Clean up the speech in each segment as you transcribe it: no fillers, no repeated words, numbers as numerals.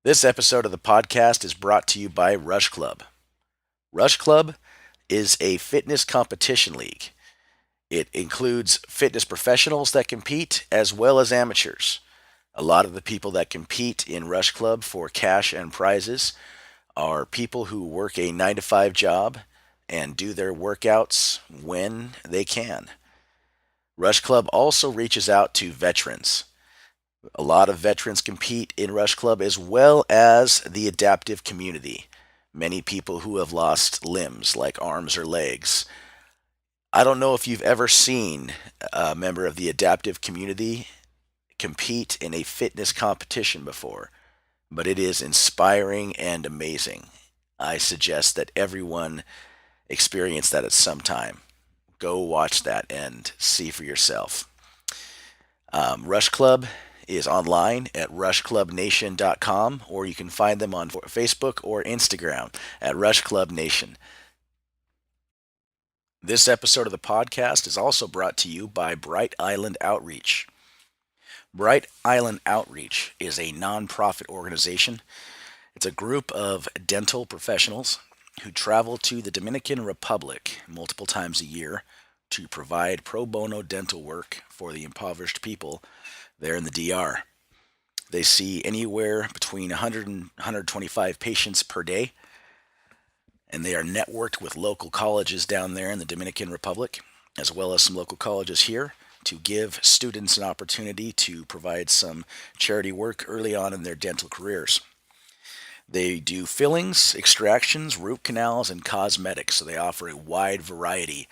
This episode of the podcast is brought to you by Rush Club. Rush Club is a fitness competition league. It includes fitness professionals that compete as well as amateurs. A lot of the people that compete in Rush Club for cash and prizes are people who work a 9 to 5 job and do their workouts when they can. Rush Club also reaches out to veterans. A lot of veterans compete in Rush Club as well as the adaptive community. Many people who have lost limbs, like arms or legs. I don't know if you've ever seen a member of the adaptive community compete in a fitness competition before, but it is inspiring and amazing. I suggest that everyone experience that at some time. Go watch that and see for yourself. Rush Club is online at rushclubnation.com, or you can find them on Facebook or Instagram at Rush Club Nation. This episode of the podcast is also brought to you by Brite Island Outreach. Brite Island Outreach is a nonprofit organization. It's a group of dental professionals who travel to the Dominican Republic multiple times a year to provide pro bono dental work for the impoverished people there in the DR. They see anywhere between 100 and 125 patients per day, and they are networked with local colleges down there in the Dominican Republic, as well as some local colleges here, to give students an opportunity to provide some charity work early on in their dental careers. They do fillings, extractions, root canals, and cosmetics, so they offer a wide variety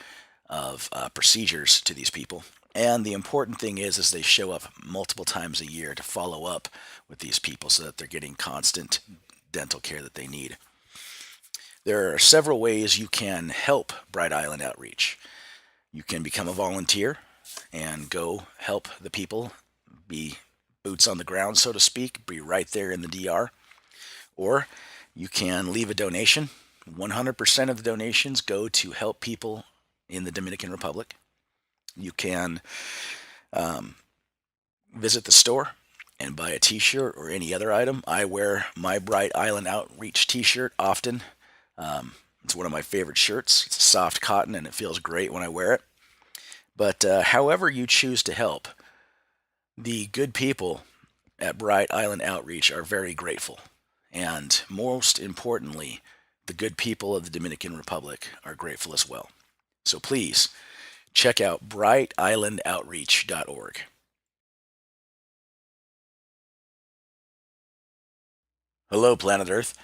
of procedures to these people. And the important thing is they show up multiple times a year to follow up with these people so that they're getting constant dental care that they need. There are several ways you can help Brite Island Outreach. You can become a volunteer and go help the people, be boots on the ground, so to speak, be right there in the DR. Or you can leave a donation. 100% of the donations go to help people in the Dominican Republic. You can visit the store and buy a t-shirt or any other item. I wear my Brite Island Outreach t-shirt often. It's one of my favorite shirts. It's soft cotton and it feels great when I wear it. But however you choose to help, the good people at Brite Island Outreach are very grateful. And most importantly, the good people of the Dominican Republic are grateful as well. So please check out brightislandoutreach.org. Hello, planet Earth.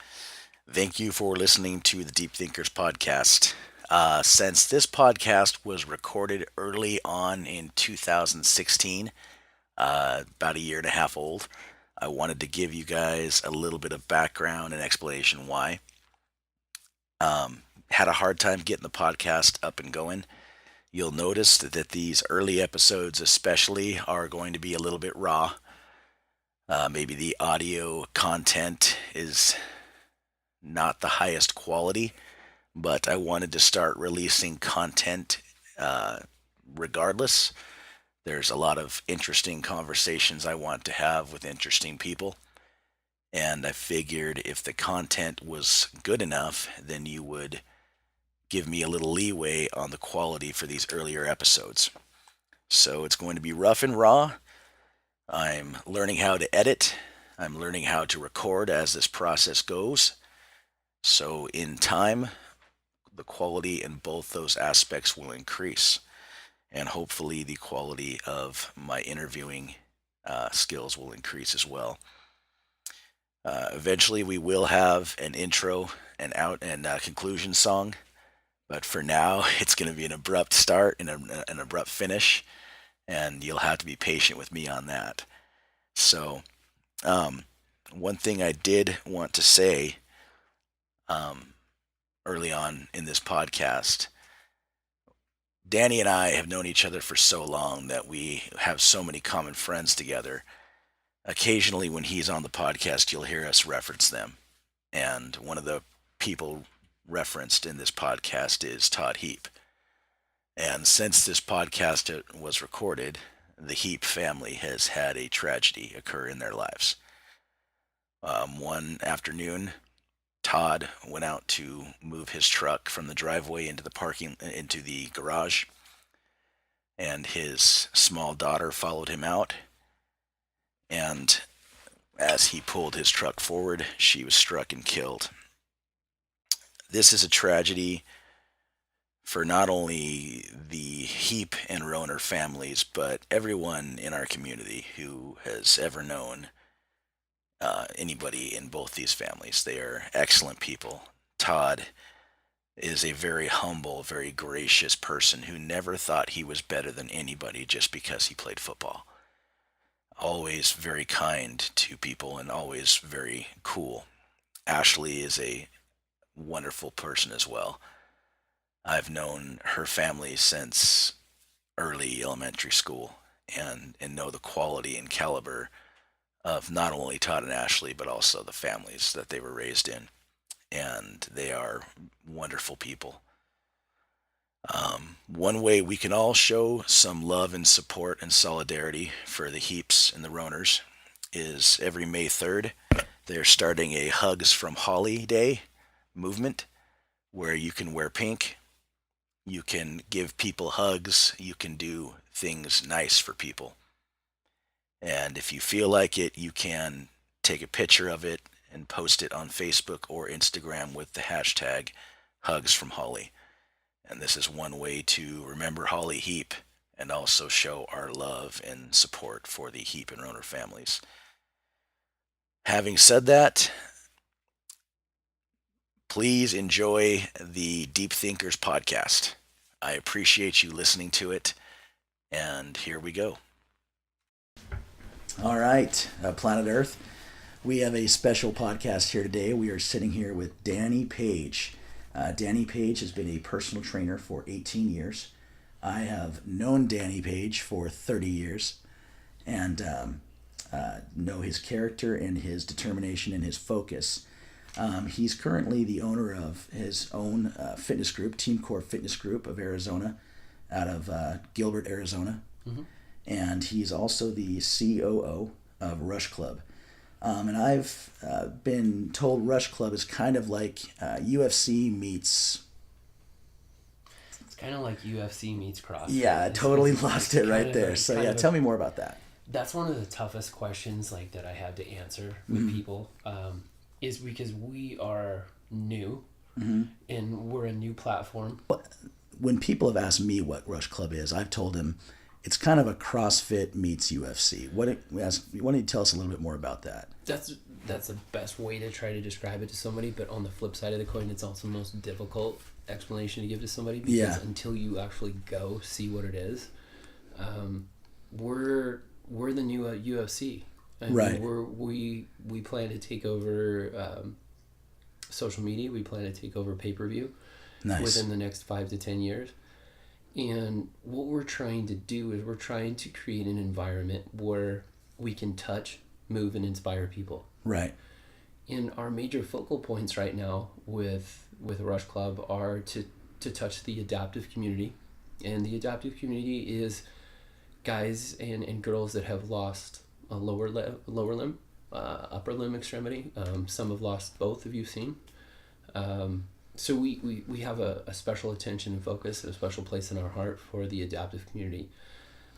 Thank you for listening to the Deep Thinkers podcast. Since this podcast was recorded early on in 2016, about a year and a half old, I wanted to give you guys a little bit of background and explanation why. Had a hard time getting the podcast up and going. You'll notice that these early episodes especially are going to be a little bit raw. Maybe the audio content is not the highest quality, but I wanted to start releasing content regardless. There's a lot of interesting conversations I want to have with interesting people, and I figured if the content was good enough, then you would give me a little leeway on the quality for these earlier episodes. So it's going to be rough and raw. I'm learning how to edit. I'm learning how to record as this process goes. So in time, the quality in both those aspects will increase. And hopefully the quality of my interviewing skills will increase as well. Eventually we will have an intro and conclusion song. But for now, it's going to be an abrupt start and an abrupt finish. And you'll have to be patient with me on that. So, one thing I did want to say early on in this podcast, Danny and I have known each other for so long that we have so many common friends together. Occasionally, when he's on the podcast, you'll hear us reference them. And one of the people referenced in this podcast is Todd Heap. And since this podcast was recorded, the Heap family has had a tragedy occur in their lives. One afternoon, Todd went out to move his truck from the driveway into the garage, and his small daughter followed him out. And as he pulled his truck forward, she was struck and killed. This is a tragedy for not only the Heap and Roner families, but everyone in our community who has ever known anybody in both these families. They are excellent people. Todd is a very humble, very gracious person who never thought he was better than anybody just because he played football. Always very kind to people and always very cool. Ashley is a wonderful person as well. I've known her family since early elementary school and know the quality and caliber of not only Todd and Ashley, but also the families that they were raised in. And they are wonderful people. One way we can all show some love and support and solidarity for the Heaps and the Roners is every May 3rd, they're starting a Hugs from Holly Day movement where you can wear pink, you can give people hugs, you can do things nice for people. And if you feel like it, you can take a picture of it and post it on Facebook or Instagram with the hashtag Hugs from Holly. And this is one way to remember Holly Heap and also show our love and support for the Heap and Roner families. Having said that, please enjoy the Deep Thinkers podcast. I appreciate you listening to it, and here we go. All right, Planet Earth. We have a special podcast here today. We are sitting here with Danny Page. Danny Page has been a personal trainer for 18 years. I have known Danny Page for 30 years and know his character and his determination and his focus. He's currently the owner of his own fitness group, C.O.R.E Fitness Group of Arizona, out of Gilbert, Arizona. Mm-hmm. And he's also the COO of Rush Club. And I've been told Rush Club is kind of like UFC meets... It's kind of like UFC meets CrossFit. Yeah, I totally lost it right there. So yeah, tell me more about that. That's one of the toughest questions that I had to answer with people, is because we are new, and we're a new platform. When people have asked me what Rush Club is, I've told them it's kind of a CrossFit meets UFC. Why don't you tell us a little bit more about that? That's the best way to try to describe it to somebody, but on the flip side of the coin, it's also the most difficult explanation to give to somebody, because until you actually go see what it is, we're the new UFC. Right. We plan to take over social media. We plan to take over pay-per-view within the next 5 to 10 years. And what we're trying to do is we're trying to create an environment where we can touch, move, and inspire people. Right. And our major focal points right now with Rush Club are to touch the adaptive community. And the adaptive community is guys and girls that have lost a lower limb, upper limb extremity. Some have lost both, have you seen? So we have a special attention and focus, a special place in our heart for the adaptive community.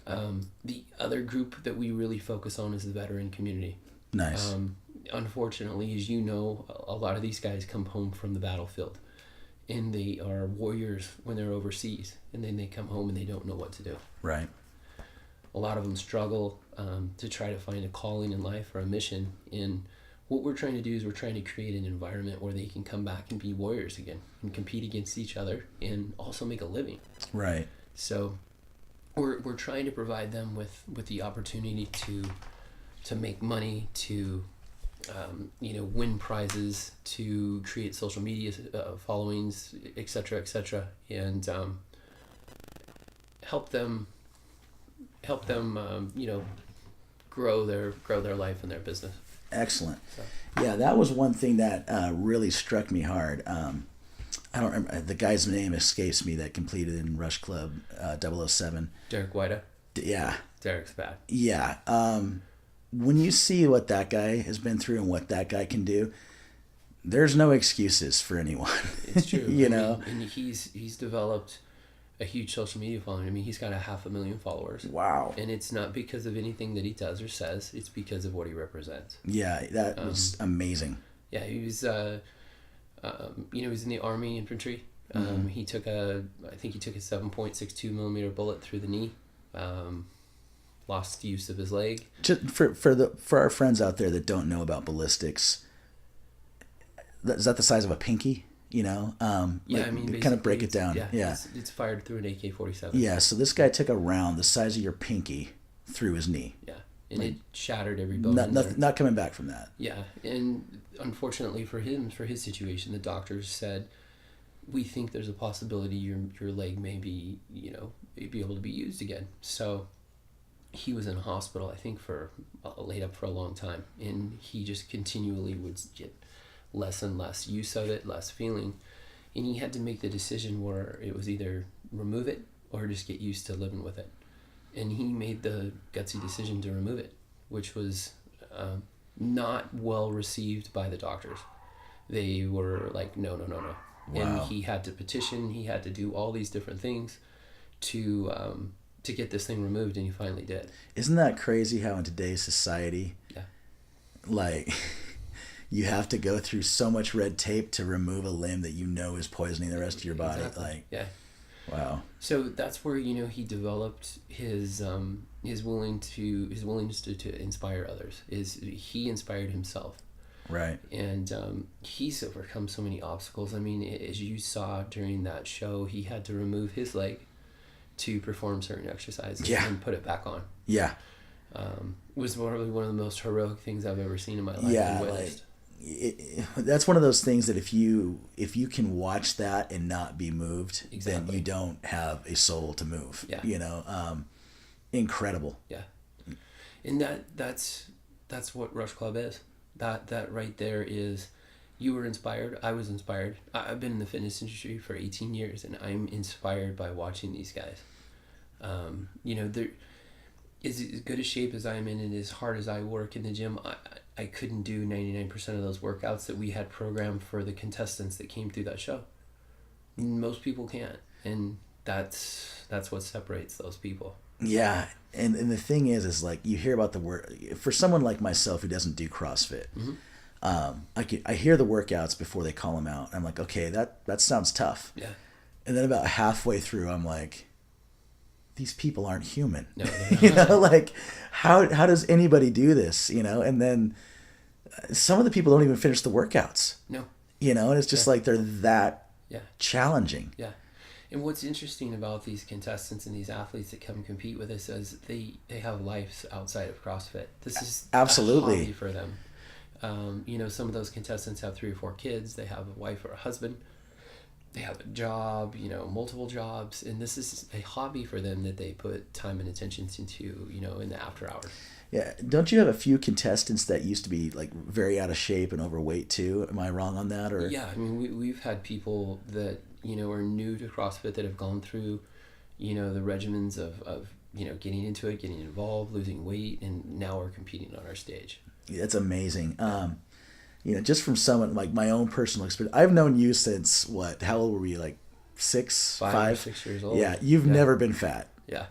The other group that we really focus on is the veteran community. Nice. Unfortunately, as you know, a lot of these guys come home from the battlefield, and they are warriors when they're overseas, and then they come home and they don't know what to do. Right. A lot of them struggle to try to find a calling in life or a mission. And what we're trying to do is we're trying to create an environment where they can come back and be warriors again and compete against each other and also make a living. Right. So we're trying to provide them with the opportunity to make money, to win prizes, to create social media followings, etc., and help them grow their life and their business. Excellent. So. Yeah, that was one thing that really struck me hard. I don't remember, the guy's name escapes me that completed in Rush Club 007. Derek White. Yeah. Derek's bad. Yeah. when you see what that guy has been through and what that guy can do, there's no excuses for anyone. It's true. You know? And he's developed a huge social media following. I mean, he's got 500,000 followers. Wow. And it's not because of anything that he does or says. It's because of what he represents. Yeah, that was amazing. Yeah, he was, he was in the Army infantry. He took I think he took a 7.62 millimeter bullet through the knee. Lost use of his leg. Just for our friends out there that don't know about ballistics, is that the size of a pinky? You know, Yeah, I mean, kind of break it down. Yeah. It's fired through an AK-47. Yeah, so this guy took a round the size of your pinky through his knee. Yeah, and it shattered every bone. Not coming back from that. Yeah, and unfortunately for his situation, the doctors said, we think there's a possibility your leg may be, be able to be used again. So he was in a hospital, I think, laid up for a long time, and he just continually would get less and less use of it, less feeling, and he had to make the decision where it was either remove it or just get used to living with it. And he made the gutsy decision to remove it, which was not well received by the doctors. They were like, no. Wow. And he had to petition, he had to do all these different things to get this thing removed, and he finally did. Isn't that crazy how in today's society, like, you have to go through so much red tape to remove a limb that you know is poisoning the rest of your body? Exactly. Like, yeah. Wow. So that's where he developed his willingness to inspire others. He inspired himself. Right. And he's overcome so many obstacles. I mean, as you saw during that show, he had to remove his leg to perform certain exercises and put it back on. Yeah. Was probably one of the most heroic things I've ever seen in my life. Yeah, that's one of those things that if you can watch that and not be moved, then you don't have a soul to move. Yeah. Incredible. Yeah. And that's what Rush Club is. That right there is, you were inspired, I was inspired. I've been in the fitness industry for 18 years, and I'm inspired by watching these guys. They're as good a shape as I'm in, and as hard as I work in the gym, I couldn't do 99% of those workouts that we had programmed for the contestants that came through that show. Most people can't, and that's what separates those people. Yeah, and the thing is like, you hear about the work for someone like myself who doesn't do CrossFit. Mm-hmm. I hear the workouts before they call them out. I'm like, okay, that sounds tough. Yeah. And then about halfway through, I'm like, these people aren't human. No, like how does anybody do this? And then some of the people don't even finish the workouts. No. And it's just like they're that challenging. Yeah. And what's interesting about these contestants and these athletes that come compete with us is they have lives outside of CrossFit. This is absolutely a hobby for them. Some of those contestants have 3 or 4 kids. They have a wife or a husband. They have a job, multiple jobs. And this is a hobby for them that they put time and attention into, in the after hours. Yeah. Don't you have a few contestants that used to be like very out of shape and overweight too? Am I wrong on that? Or yeah, I mean, we've had people that are new to CrossFit that have gone through the regimens of getting into it, getting involved, losing weight, and now are competing on our stage. Yeah, that's amazing. Just from someone like my own personal experience, I've known you since what? How old were we? Like 5 or 6 years old. Yeah, you've never been fat. Yeah.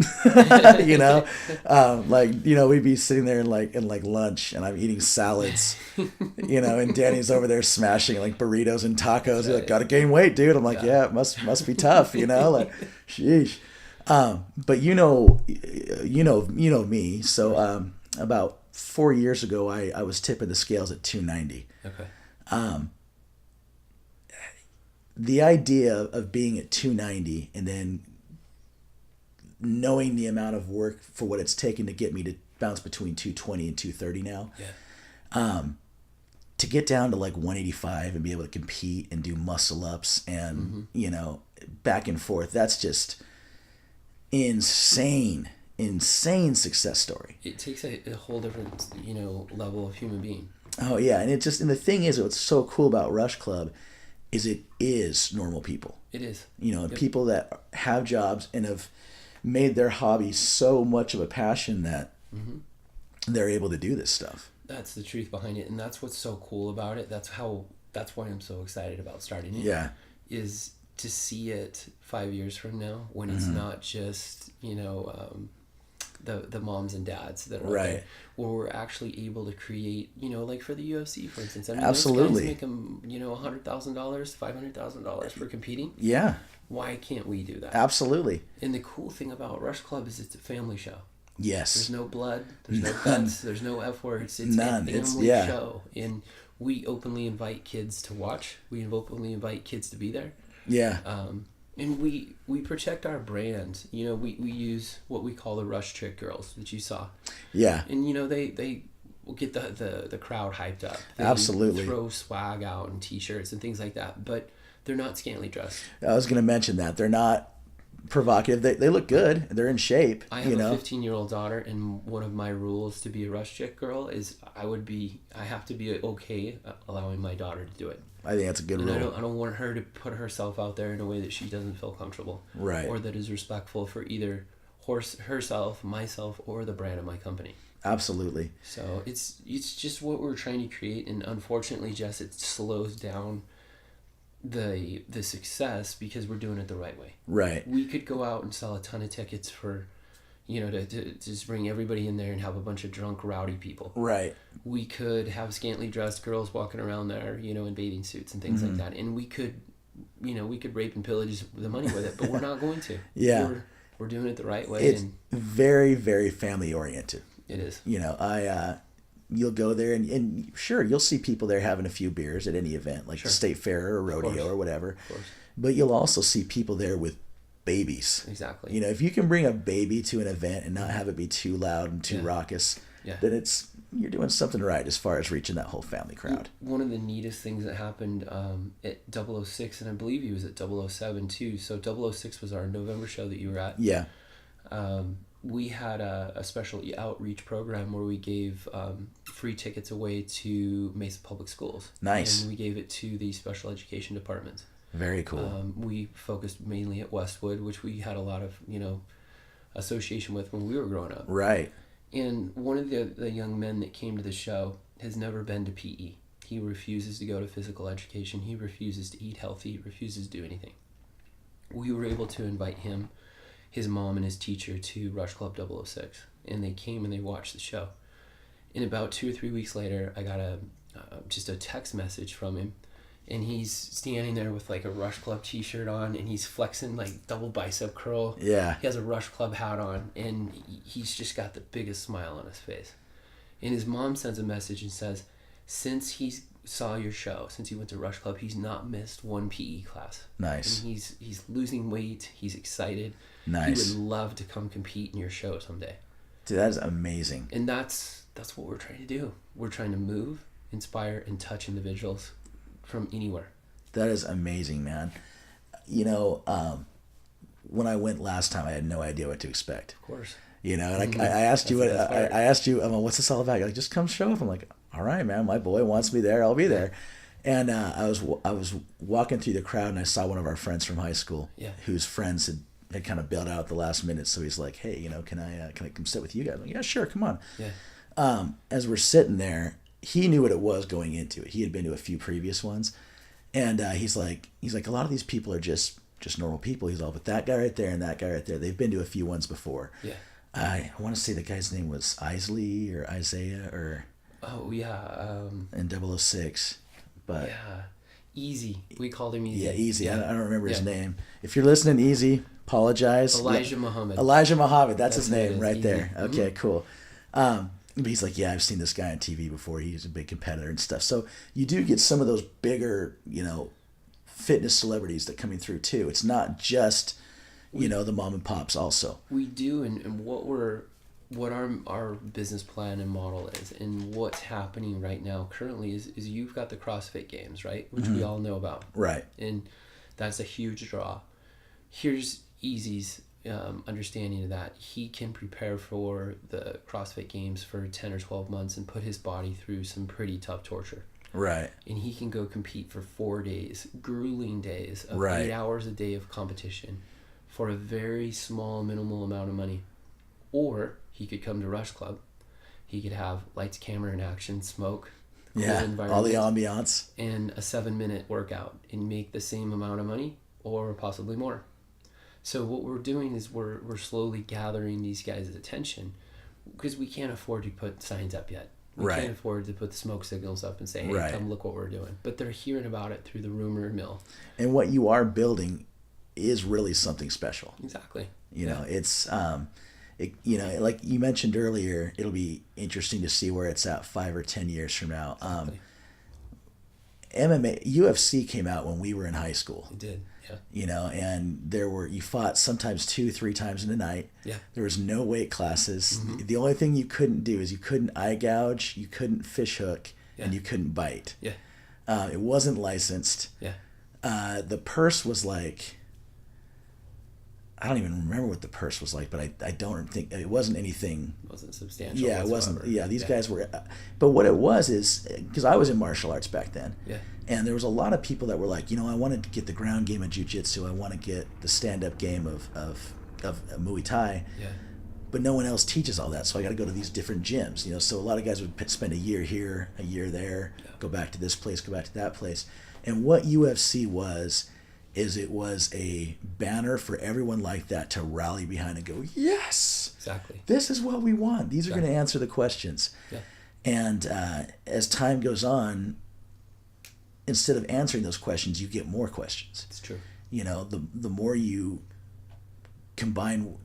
We'd be sitting there in lunch, and I'm eating salads, and Danny's over there smashing like burritos and tacos. He's like, gotta gain weight, dude. I'm like, yeah, it must be tough, like, sheesh. But me. So about 4 years ago, I was tipping the scales at 290. Okay. The idea of being at 290 and then knowing the amount of work for what it's taken to get me to bounce between 220 and 230 now. Yeah. To get down to like 185 and be able to compete and do muscle ups and, back and forth, that's just insane success story. It takes a whole different, level of human being. Oh yeah. And the thing is, what's so cool about Rush Club is it is normal people. It is. People that have jobs and have made their hobby so much of a passion that they're able to do this stuff. That's the truth behind it, and that's what's so cool about it. That's why I'm so excited about starting it. Yeah. Is to see it 5 years from now when it's not just the moms and dads that are out there, where we're actually able to create, like for the UFC, for instance. I mean, Absolutely. those guys make them, $100,000, $500,000 for competing. Yeah. Why can't we do that? Absolutely. And the cool thing about Rush Club is it's a family show. Yes. There's no blood. There's no guts. There's no F words. It's None. a family show. And we openly invite kids to watch. We openly invite kids to be there. Yeah. And we protect our brand. We use what we call the Rush Trick Girls that you saw. Yeah. And they will get the crowd hyped up. They Absolutely. throw swag out and T-shirts and things like that. But they're not scantily dressed. I was going to mention that they're not provocative. They look good. They're in shape. I have a 15-year-old daughter, and one of my rules to be a Rush Chick girl is I have to be okay allowing my daughter to do it. I think that's a good rule. I don't want her to put herself out there in a way that she doesn't feel comfortable, right? Or that is respectful for either herself, myself, or the brand of my company. Absolutely. So it's just what we're trying to create, and unfortunately, Jess, it slows down the success because we're doing it the right way. Right. We could go out and sell a ton of tickets for, to just bring everybody in there and have a bunch of drunk, rowdy people. Right. We could have scantily dressed girls walking around there, in bathing suits and things like that. And we could rape and pillage the money with it, but we're not going to. Yeah. We're doing it the right way. It's very, very family oriented. It is. You'll go there and sure, you'll see people there having a few beers at any event, like the state fair or rodeo or whatever. Of course. But you'll also see people there with babies. Exactly. If you can bring a baby to an event and not have it be too loud and too raucous, then you're doing something right as far as reaching that whole family crowd. One of the neatest things that happened at 006, and I believe he was at 007 too. So 006 was our November show that you were at. Yeah. We had a special outreach program where we gave free tickets away to Mesa Public Schools. Nice. And we gave it to the special education departments. Very cool. We focused mainly at Westwood, which we had a lot of, association with when we were growing up. Right. And one of the young men that came to the show has never been to PE. He refuses to go to physical education. He refuses to eat healthy. He refuses to do anything. We were able to invite him, his mom, and his teacher to Rush Club 006. And they came and they watched the show. And about 2 or 3 weeks later, I got just a text message from him. And he's standing there with like a Rush Club t-shirt on, and he's flexing like double bicep curl. Yeah. He has a Rush Club hat on, and he's just got the biggest smile on his face. And his mom sends a message and says, since he saw your show, since he went to Rush Club, he's not missed one PE class. Nice. And he's losing weight. He's excited. Nice. He would love to come compete in your show someday. Dude, that is amazing. And that's what we're trying to do. We're trying to move, inspire, and touch individuals from anywhere. That is amazing, man. When I went last time, I had no idea what to expect. Of course. And I asked you, I asked you, what's this all about? You're like, just come show up. I'm like, all right, man, my boy wants me there. I'll be there. And I was walking through the crowd, and I saw one of our friends from high school, whose friends had kind of bailed out at the last minute. So he's like, hey, can I come sit with you guys? I'm like, yeah, sure, come on. Yeah. As we're sitting there, he knew what it was going into it. He had been to a few previous ones, and he's like, a lot of these people are just normal people. He's all, but that guy right there and that guy right there, they've been to a few ones before. Yeah. I want to say the guy's name was Isley or Isaiah or. Oh yeah. In 006, but. Yeah. Easy. We called him Easy. Yeah, Easy. Yeah. I don't remember his name. If you're listening, Easy, apologize. Elijah Muhammad. Elijah Muhammad. That's his name right Easy. there. Okay, cool. But he's like, yeah, I've seen this guy on TV before. He's a big competitor and stuff. So you do get some of those bigger, fitness celebrities that coming through too. It's not just, the mom and pops also. We do, and what our business plan and model is, and what's happening right now currently is you've got the CrossFit Games, right? Which we all know about. Right. And that's a huge draw. Here's Easy's understanding of that. He can prepare for the CrossFit Games for 10 or 12 months and put his body through some pretty tough torture. Right. And he can go compete for 4 days, grueling days of right. 8 hours a day of competition for a very small, minimal amount of money. Or he could come to Rush Club He could have lights, camera, and action, smoke, cool Yeah, all the environment, ambiance. and a 7-minute workout and make the same amount of money or possibly more. So what we're doing is we're slowly gathering these guys' attention because we can't afford to put signs up yet. We Right. can't afford to put the smoke signals up and say, hey, Right. come look what we're doing. But they're hearing about it through the rumor mill. And what you are building is really something special. Exactly. You know, it's like you mentioned earlier, it'll be interesting to see where it's at 5 or 10 years from now. Exactly. MMA, UFC came out when we were in high school. It did. Yeah. You know, and you fought sometimes 2-3 times in a night. Yeah. There was no weight classes. The only thing you couldn't do is you couldn't eye gouge, you couldn't fish hook, and you couldn't bite. Yeah. It wasn't licensed. Yeah. The purse was like, I don't even remember what the purse was like, but I don't think it wasn't anything. It wasn't substantial. Yeah, it whatsoever. wasn't. Yeah, these guys were. But what it was is because I was in martial arts back then. Yeah. And there was a lot of people that were like, I wanted to get the ground game of jiu-jitsu. I want to get the stand-up game of Muay Thai. Yeah. But no one else teaches all that, so I got to go to these different gyms. So a lot of guys would spend a year here, a year there, go back to this place, go back to that place. And what UFC was it was a banner for everyone like that to rally behind and go, yes, Exactly. this is what we want. These are going to answer the questions. Yeah. And as time goes on, instead of answering those questions, you get more questions. It's true. The more you combine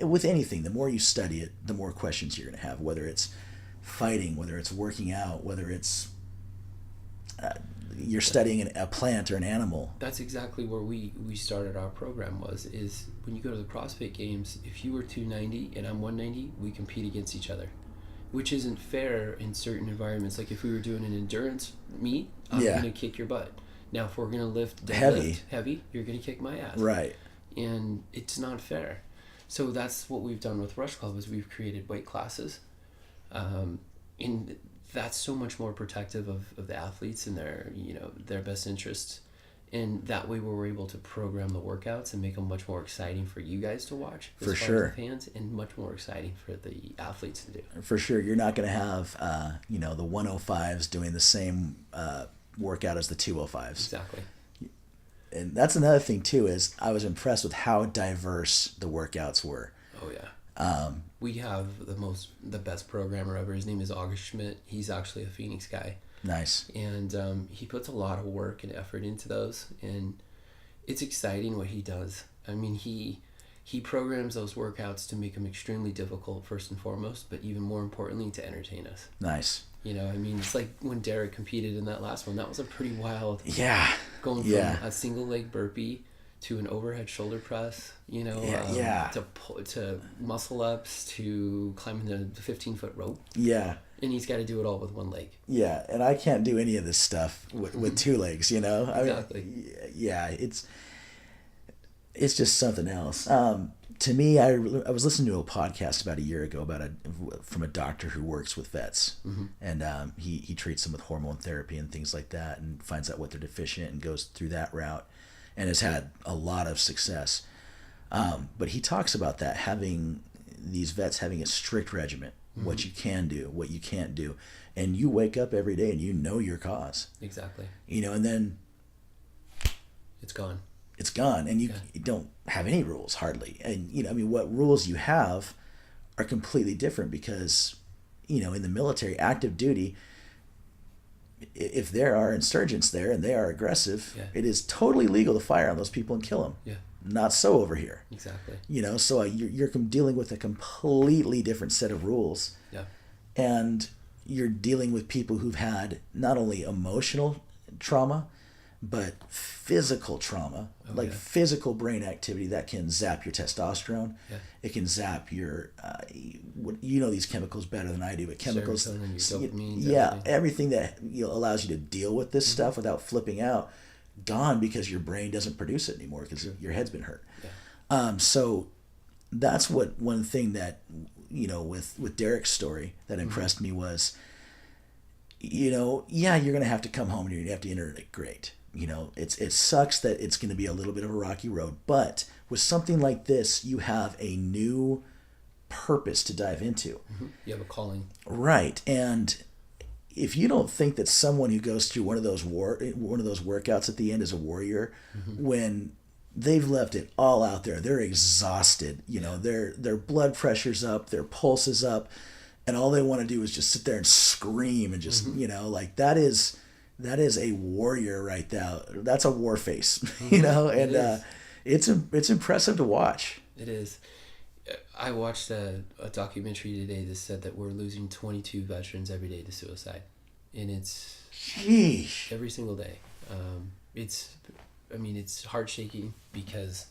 with anything, the more you study it, the more questions you're going to have, whether it's fighting, whether it's working out, whether it's you're studying a plant or an animal. That's exactly where we started our program is when you go to the CrossFit Games, if you were 290 and I'm 190, we compete against each other, which isn't fair in certain environments. Like if we were doing an endurance meet, I'm going to kick your butt. Now, if we're going to lift heavy, you're going to kick my ass. Right. And it's not fair. So that's what we've done with Rush Club is we've created weight classes. And that's so much more protective of the athletes and their best interests. And that way we're able to program the workouts and make them much more exciting for you guys to watch. For sure. The fans, and much more exciting for the athletes to do. For sure. You're not going to have, the 105s doing the same workout as the 205s. Exactly. And that's another thing too, is I was impressed with how diverse the workouts were. Oh yeah. We have the best programmer ever. His name is August Schmidt. He's actually a Phoenix guy. Nice. And he puts a lot of work and effort into those, and it's exciting what he does. I mean, he programs those workouts to make them extremely difficult first and foremost, but even more importantly to entertain us. Nice. I mean, it's like when Derek competed in that last one. That was a pretty wild. Yeah. Going from a single leg burpee to an overhead shoulder press, to muscle ups, to climbing the 15-foot rope. Yeah. And he's got to do it all with one leg. Yeah, and I can't do any of this stuff with two legs, Exactly. It's just something else. To me, I was listening to a podcast about a year ago from a doctor who works with vets, and he treats them with hormone therapy and things like that, and finds out what they're deficient and goes through that route, and has had a lot of success. But he talks about that, having these vets having a strict regimen, what you can do, what you can't do, and you wake up every day and you know your cause. Exactly. And then it's gone. It's gone, and you don't have any rules hardly. And what rules you have are completely different because, in the military, active duty, if there are insurgents there and they are aggressive, it is totally legal to fire on those people and kill them. Yeah. Not so over here. Exactly. So you're dealing with a completely different set of rules. Yeah. And you're dealing with people who've had not only emotional trauma, but physical trauma, physical brain activity that can zap your testosterone. Yeah. It can zap your, these chemicals better than I do, but chemicals, dopamine, everything that allows you to deal with this stuff without flipping out, gone because your brain doesn't produce it anymore because your head's been hurt. Yeah. So that's one thing that, with Derek's story that impressed me was, you're going to have to come home and you're going to have to integrate. Great. It sucks that it's going to be a little bit of a rocky road, but with something like this, you have a new purpose to dive into. You have a calling. Right. And if you don't think that someone who goes through one of those workouts at the end is a warrior, when they've left it all out there, they're exhausted, their blood pressure's up, their pulse is up, and all they want to do is just sit there and scream and just, like that is a warrior right there. That's a war face, and it's impressive to watch. It is. I watched a documentary today that said that we're losing 22 veterans every day to suicide, and it's Sheesh. every single day. It's heart shaking because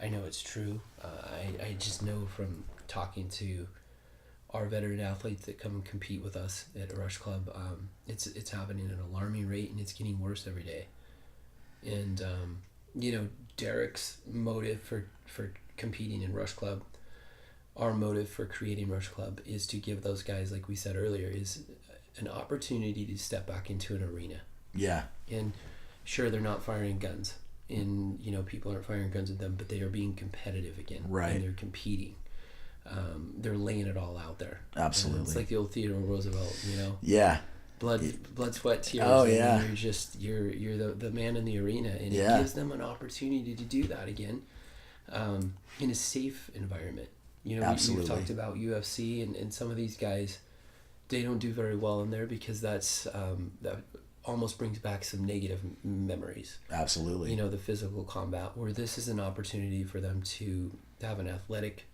I know it's true. I just know from talking to our veteran athletes that come and compete with us at Rush Club, it's happening at an alarming rate, and it's getting worse every day. And Derek's motive for competing in Rush Club, our motive for creating Rush Club, is to give those guys, like we said earlier, is an opportunity to step back into an arena. Yeah. And sure, they're not firing guns, and people aren't firing guns at them, but they are being competitive again. Right. And they're competing. They're laying it all out there. Absolutely. It's like the old Theodore Roosevelt, Yeah. blood, sweat, tears. Oh, and yeah. You're the man in the arena, and it gives them an opportunity to do that again, in a safe environment. Absolutely. We've talked about UFC and some of these guys, they don't do very well in there because that almost brings back some negative memories. Absolutely. The physical combat, where this is an opportunity for them to have an athletic,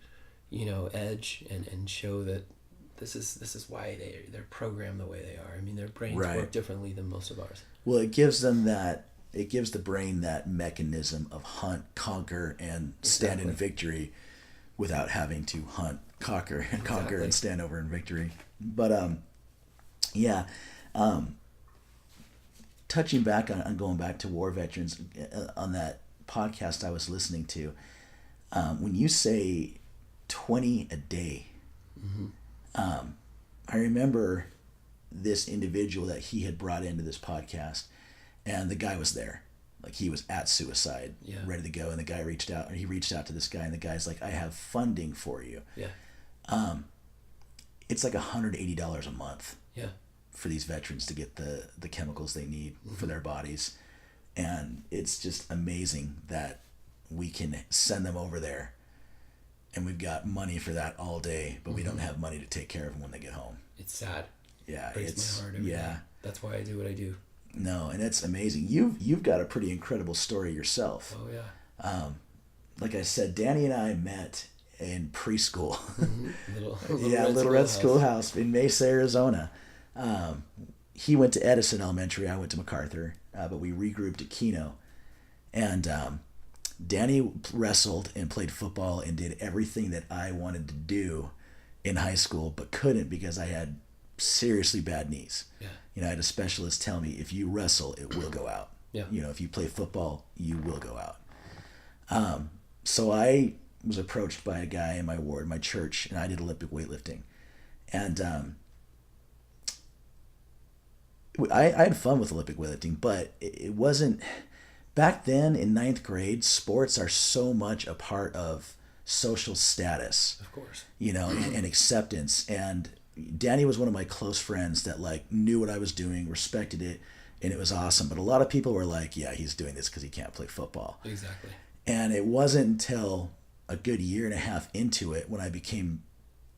edge and show that this is why they're programmed the way they are. I mean, their brains work differently than most of ours. Well, it gives the brain that mechanism of hunt, conquer, and stand in victory without having to hunt, conquer, and stand over in victory. But touching back on going back to war veterans, on that podcast I was listening to, when you say 20 a day, I remember this individual that he had brought into this podcast, and the guy was there. Like, he was at suicide, ready to go, and the guy reached out to this guy, and the guy's like, I have funding for you. Yeah. It's like $180 a month. Yeah. For these veterans to get the chemicals they need for their bodies. And it's just amazing that we can send them over there, and we've got money for that all day, but we don't have money to take care of them when they get home. It's sad. Yeah. Breaks my heart every day. That's why I do what I do. No, and it's amazing. You've got a pretty incredible story yourself. Oh yeah. Like I said, Danny and I met in preschool. Little Red Schoolhouse in Mesa, Arizona. He went to Edison Elementary. I went to MacArthur, but we regrouped at Keno. And Danny wrestled and played football and did everything that I wanted to do in high school, but couldn't because I had seriously bad knees. Yeah. I had a specialist tell me, if you wrestle, it will go out. Yeah. If you play football, you will go out. So I was approached by a guy in my ward, my church, and I did Olympic weightlifting. And I had fun with Olympic weightlifting, but it wasn't... Back then, in 9th grade, sports are so much a part of social status. Of course. And acceptance. And Danny was one of my close friends that knew what I was doing, respected it, and it was awesome. But a lot of people were like, yeah, he's doing this because he can't play football. Exactly. And it wasn't until a good year and a half into it when I became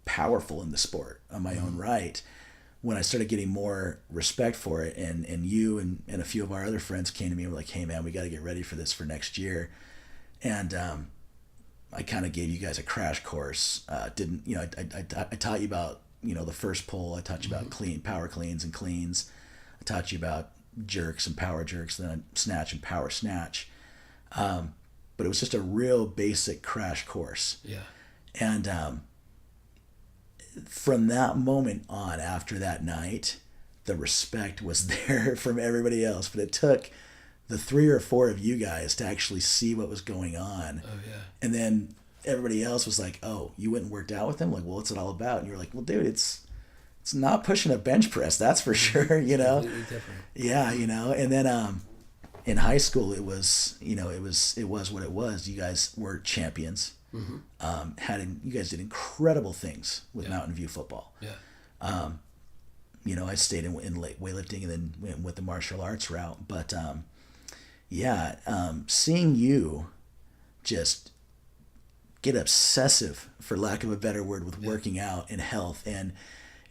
powerful in the sport on my own right, when I started getting more respect for it, and you and a few of our other friends came to me and were like, hey man, we got to get ready for this for next year. And I kind of gave you guys a crash course. I taught you about the first pull. I taught you about power cleans and cleans. I taught you about jerks and power jerks, then snatch and power snatch. But it was just a real basic crash course. Yeah. And from that moment on, after that night, the respect was there from everybody else. But it took the 3 or 4 of you guys to actually see what was going on. Oh yeah. And then everybody else was like, oh, you went and worked out with him? Like, well, what's it all about? And you're like, well, dude, it's not pushing a bench press, that's for sure, Completely different. Yeah, and then in high school it was what it was. You guys were champions. Mm-hmm. You guys did incredible things with Yeah. Mountain View football. Yeah. I stayed in weightlifting and then went with the martial arts route. But yeah, seeing you just get obsessive, for lack of a better word, with working out and health, and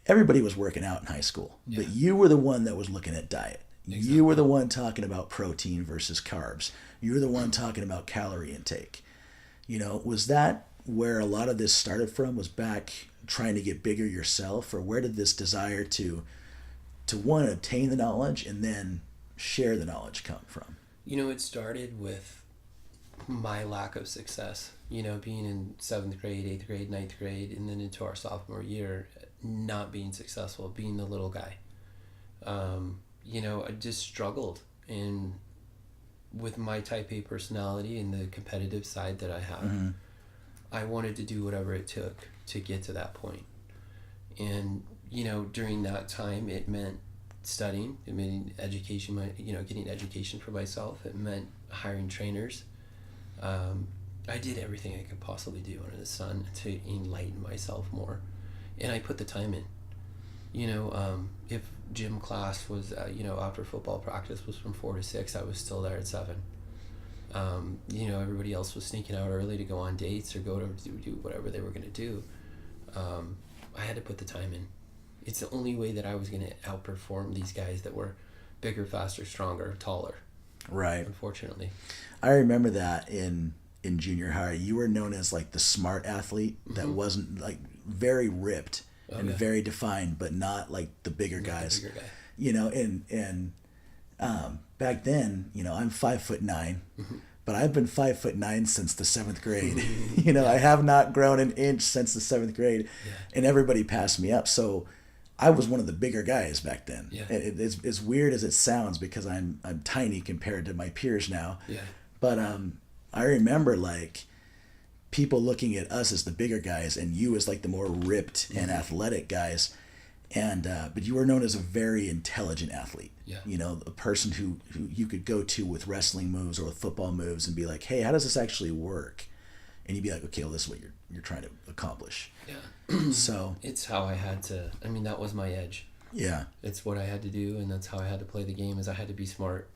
everybody was working out in high school, but you were the one that was looking at diet. Exactly. You were the one talking about protein versus carbs. You were the one talking about calorie intake. Was that where a lot of this started from? Was back trying to get bigger yourself, or where did this desire to one, obtain the knowledge and then share the knowledge come from? It started with my lack of success. Being in 7th grade, 8th grade, 9th grade, and then into our sophomore year, not being successful, being the little guy. I just struggled, and with my type A personality and the competitive side that I have, Mm-hmm. I wanted to do whatever it took to get to that point. And during that time, it meant studying, it meant education, getting education for myself, it meant hiring trainers. I did everything I could possibly do under the sun to enlighten myself more, and I put the time in. If gym class was after football practice was from 4 to 6, I was still there at 7. Everybody else was sneaking out early to go on dates or go to do whatever they were going to do. I had to put the time in. It's the only way that I was going to outperform these guys that were bigger, faster, stronger, taller. Right. Unfortunately. I remember that in junior high, you were known as like the smart athlete that Mm-hmm. wasn't like very ripped and Okay. very defined, but not like the bigger Not the guys. bigger guy. And back then, I'm 5'9", Mm-hmm. but I've been 5'9" since the 7th grade. I have not grown an inch since the 7th grade, Yeah. and everybody passed me up. So I was one of the bigger guys back then. Yeah. It's as weird as it sounds because I'm tiny compared to my peers now. Yeah. But I remember like people looking at us as the bigger guys and you as like the more ripped and athletic guys. And but you were known as a very intelligent athlete. Yeah. A person who you could go to with wrestling moves or with football moves and be like, hey, how does this actually work? And you'd be like, okay, well, this is what you're trying to accomplish. Yeah. So It's how I had to. That was my edge. yeah. It's what I had to do, and that's how I had to play the game. Is I had to be smarter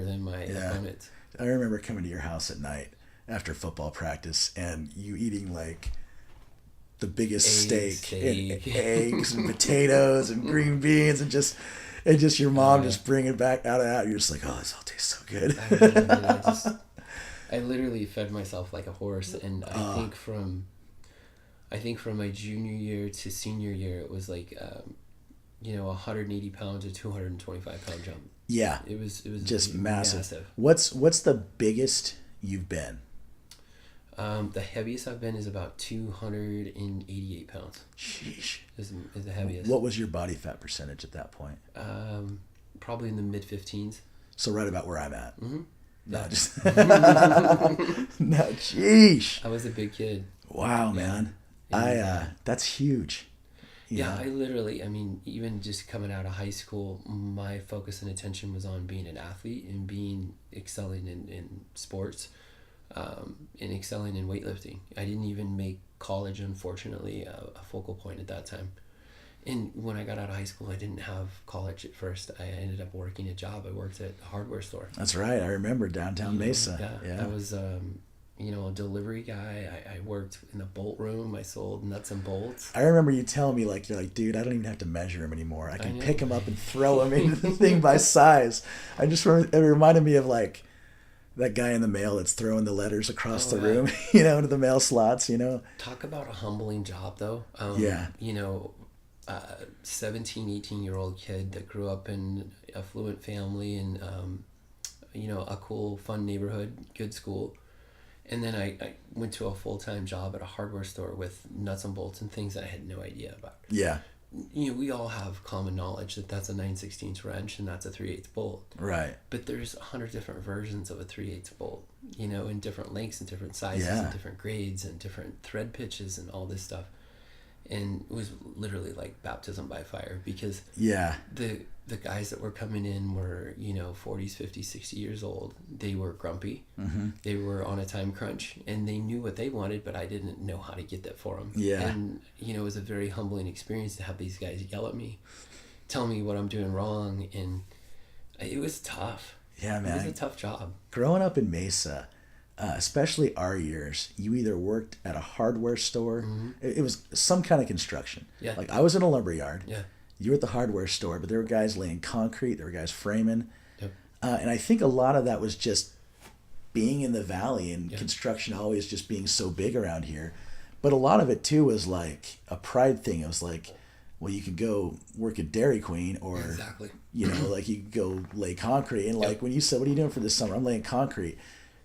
than my opponents. I remember coming to your house at night after football practice and you eating like the biggest steak and eggs and potatoes and green beans and just your mom just bringing back out of that. You're just like, oh, this all tastes so good. I literally fed myself like a horse, and I think from my junior year to senior year, it was like 180 pounds or 225 pound jump. Yeah. It was Just massive. What's the biggest you've been? The heaviest I've been is about 288 pounds. Sheesh. Is the heaviest. What was your body fat percentage at that point? Probably in the mid 15s. So right about where I'm at. Mm-hmm. No, just no. Sheesh. I was a big kid. Wow, man. That's huge. Yeah, I literally, even just coming out of high school, my focus and attention was on being an athlete and excelling in sports, and excelling in weightlifting. I didn't even make college, unfortunately, a focal point at that time. And when I got out of high school, I didn't have college at first. I ended up working a job. I worked at a hardware store. That's right. I remember downtown Mesa. I was, a delivery guy. I worked in the bolt room. I sold nuts and bolts. I remember you telling me you're like, dude, I don't even have to measure him anymore. I can know. pick him up and throw him into the thing by size. I just remember, it reminded me of like that guy in the mail that's throwing the letters across the room, into the mail slots, Talk about a humbling job, though. 17, 18-year-old kid that grew up in affluent family and, a cool, fun neighborhood, good school. And then I went to a full-time job at a hardware store with nuts and bolts and things that I had no idea about. Yeah. We all have common knowledge that that's a 9/16 wrench and that's a 3/8 bolt. Right. But there's 100 different versions of a 3/8 bolt, in different lengths and different sizes and different grades and different thread pitches and all this stuff. And it was literally like baptism by fire, because Yeah. the guys that were coming in were, 40s, 50s, 60 years old. They were grumpy. Mm-hmm. They were on a time crunch, and they knew what they wanted, but I didn't know how to get that for them. Yeah. And, it was a very humbling experience to have these guys yell at me, tell me what I'm doing wrong, and it was tough. Yeah, man. It was a tough job. Growing up in Mesa, especially our years, you either worked at a hardware store. Mm-hmm. It was some kind of construction. Yeah. Like I was in a lumber yard. Yeah. You were at the hardware store, but there were guys laying concrete. There were guys framing. Yep. And I think a lot of that was just being in the valley and Yeah. construction always just being so big around here. But a lot of it too was like a pride thing. It was like, well, you could go work at Dairy Queen or, Exactly. like you could go lay concrete. And like Yep. when you said, what are you doing for this summer? I'm laying concrete.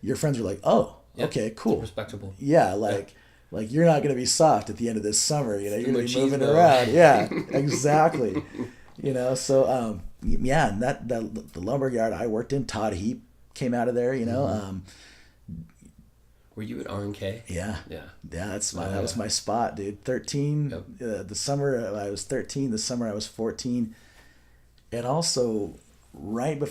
Your friends were like, oh, Yeah. okay, cool. Respectable. Yeah, like you're not going to be soft at the end of this summer. You're going to be moving Machismo. around. Yeah, exactly. So yeah, and that the lumber yard I worked in, Todd Heap came out of there. Were you at R&K? Yeah, Yeah. that was my spot, dude. 13. Yep. The summer I was 13. The summer I was 14, and also right when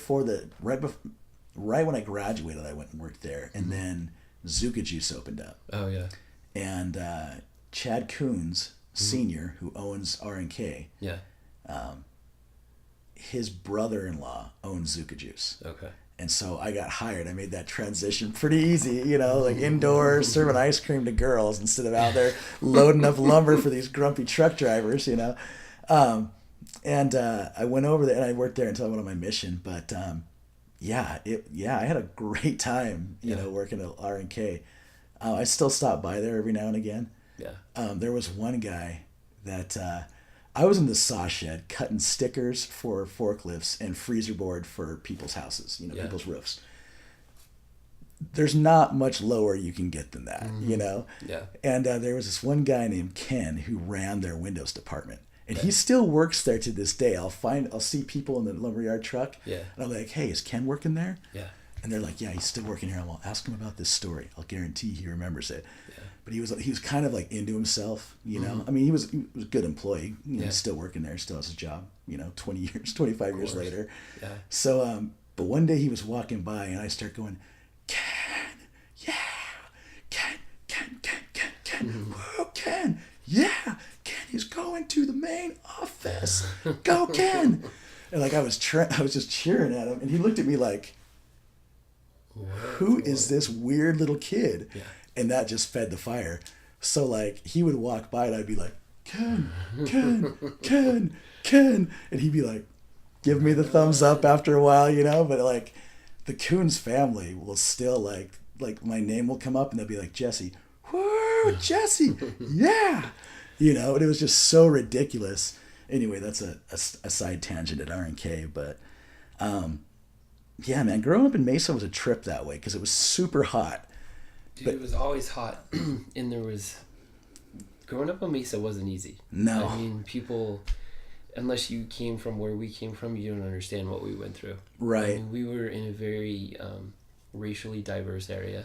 I graduated, I went and worked there, and then Zuka Juice opened up. Oh, yeah. And Chad Coons, Senior, who owns R&K, Yeah. his brother-in-law owns Zuka Juice. Okay. And so I got hired. I made that transition pretty easy, like indoors, serving ice cream to girls instead of out there loading up lumber for these grumpy truck drivers, And I went over there and I worked there until I went on my mission. But I had a great time, working at R&K. I still stop by there every now and again. Yeah. There was one guy that I was in the saw shed cutting stickers for forklifts and freezer board for people's houses, Yeah. people's roofs. There's not much lower you can get than that, Yeah. And there was this one guy named Ken who ran their windows department. And he still works there to this day. I'll see people in the lumberyard truck. Yeah. And I'm like, hey, is Ken working there? Yeah. And they're like, yeah, he's still working here. I'll ask him about this story. I'll guarantee he remembers it. Yeah. But he was kind of like into himself, Mm-hmm. I mean, he was a good employee. Yeah. He's still working there, still has his job, 25 years later. Yeah. So, but one day he was walking by and I start going, Ken, yeah, Ken. Whoa, Ken, yeah, Ken is going to the main office. Go, Ken. And like I was just cheering at him, and he looked at me like, who is this weird little kid? Yeah. And that just fed the fire. So like he would walk by and I'd be like, Ken, and he'd be like, give me the thumbs up after a while, But like the Coons family will still like my name will come up and they'll be like, Jesse, whoo, Jesse, yeah, and it was just so ridiculous. Anyway, that's a side tangent at R&K, but yeah, man, growing up in Mesa was a trip that way because it was super hot. Dude, it was always hot, and growing up in Mesa wasn't easy. No. I mean, people, unless you came from where we came from, you don't understand what we went through. Right. I mean, we were in a very racially diverse area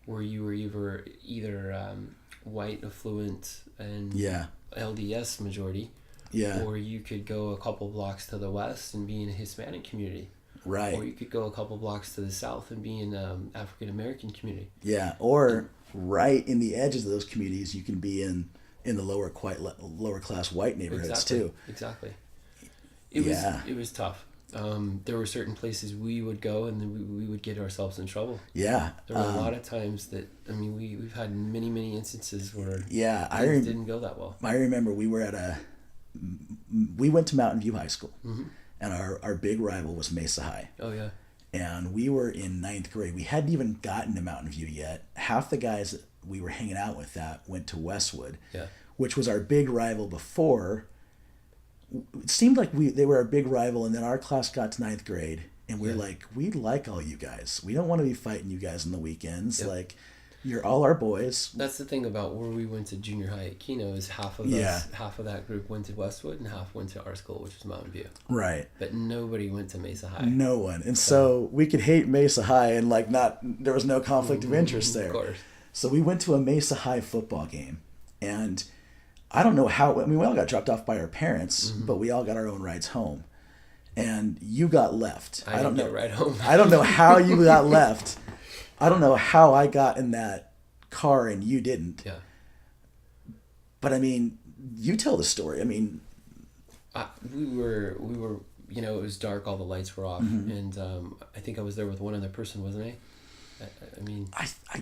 where you were either white, affluent, and Yeah. LDS majority, Yeah. or you could go a couple blocks to the west and be in a Hispanic community. Right. Or you could go a couple blocks to the south and be in African American community. Yeah. Or right in the edges of those communities, you can be in the lower class white neighborhoods too. Exactly. Yeah. It was tough. There were certain places we would go and then we would get ourselves in trouble. Yeah. There were a lot of times that, we've had many instances where Yeah, things didn't go that well. I remember we went to Mountain View High School, Mm-hmm. and our big rival was Mesa High. Oh, yeah. And we were in 9th grade. We hadn't even gotten to Mountain View yet. Half the guys that we were hanging out with that went to Westwood, Yeah. which was our big rival before. It seemed like they were our big rival, and then our class got to 9th grade, and we're like, we like all you guys. We don't want to be fighting you guys on the weekends. Yep. Like, you're all our boys. That's the thing about where we went to junior high at Keno is half of that group went to Westwood and half went to our school, which was Mountain View. Right. But nobody went to Mesa High. No one. And so we could hate Mesa High and there was no conflict of interest there. Of course. So we went to a Mesa High football game, and I don't know how. I mean, we all got dropped off by our parents, but we all got our own rides home. And you got left. I don't know. Right home. I don't know how you got left. I don't know how I got in that car and you didn't. Yeah. But I mean, you tell the story. I mean, we were. You know, it was dark. All the lights were off, and I think I was there with one other person, wasn't I? I mean,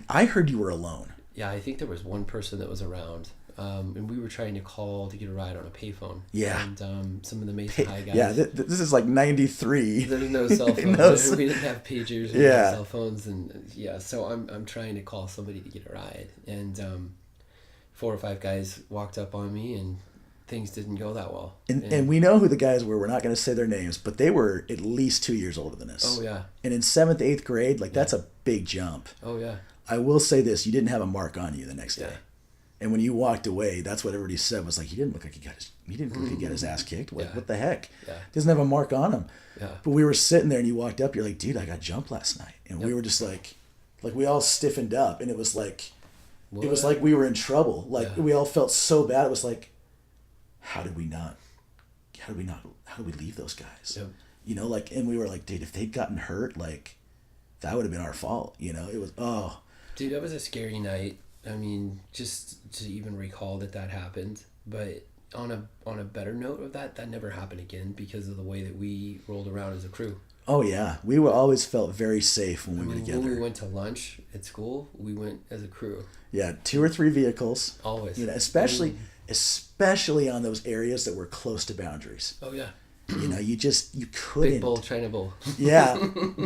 I heard you were alone. Yeah, I think there was one person that was around. And we were trying to call to get a ride on a payphone. Yeah. And some of the Mesa High guys. Yeah, this is like 93. There's no cell phones. We didn't have pagers. We didn't have cell phones. And yeah, so I'm trying to call somebody to get a ride. And 4 or 5 guys walked up on me and things didn't go that well. And we know who the guys were. We're not going to say their names, but they were at least 2 years older than us. Oh, yeah. And in 7th, 8th grade, like that's a big jump. Oh, yeah. I will say this, you didn't have a mark on you the next day. And when you walked away, that's what everybody said was like, he didn't look like he didn't look like he got his ass kicked. What the heck? Yeah. Doesn't have a mark on him. Yeah. But we were sitting there and you walked up, you're like, dude, I got jumped last night. And we were just like we all stiffened up and it was like, what? It was like we were in trouble. Like we all felt so bad. It was like, how did we leave those guys? Yep. You know, like, and we were like, dude, if they'd gotten hurt, like that would have been our fault. You know, it was, Dude, that was a scary night. I mean, just to even recall that happened. But on a better note of that never happened again because of the way that we rolled around as a crew. Oh yeah, we were always felt very safe when we were together. When we went to lunch at school, we went as a crew. Yeah, 2 or 3 vehicles. Always. You know, especially on those areas that were close to boundaries. Oh yeah. You know, you couldn't. Big bowl, China bowl. Yeah,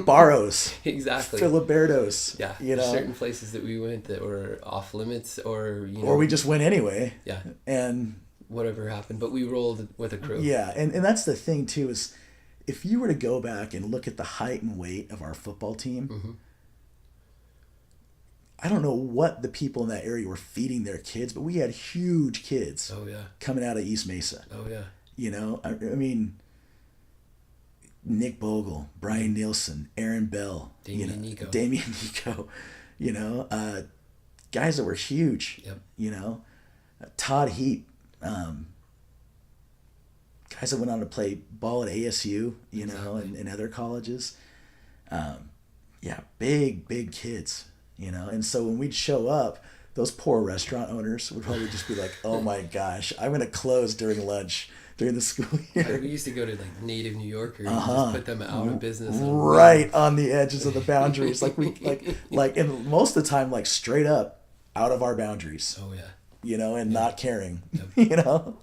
Barrows. Exactly. Filibertos. Yeah. You know, certain places that we went that were off limits, or or we just went anyway. Yeah. And whatever happened, but we rolled with a crew. Yeah, and that's the thing too is, if you were to go back and look at the height and weight of our football team, I don't know what the people in that area were feeding their kids, but we had huge kids. Oh yeah. Coming out of East Mesa. Oh yeah. You know, I mean, Nick Bogle, Brian Nielsen, Aaron Bell, Damian Nico, you know, guys that were huge. Yep. You know, Todd Heap, guys that went on to play ball at ASU, you know, and other colleges. Yeah, big kids, you know. And so when we'd show up, those poor restaurant owners would probably just be like, oh my gosh, I'm going to close during lunch during the school year. We used to go to like native New Yorkers and just put them out of business. Right on the edges of the boundaries. And most of the time, like straight up out of our boundaries. Oh yeah. You know, and not caring, Yep. you know.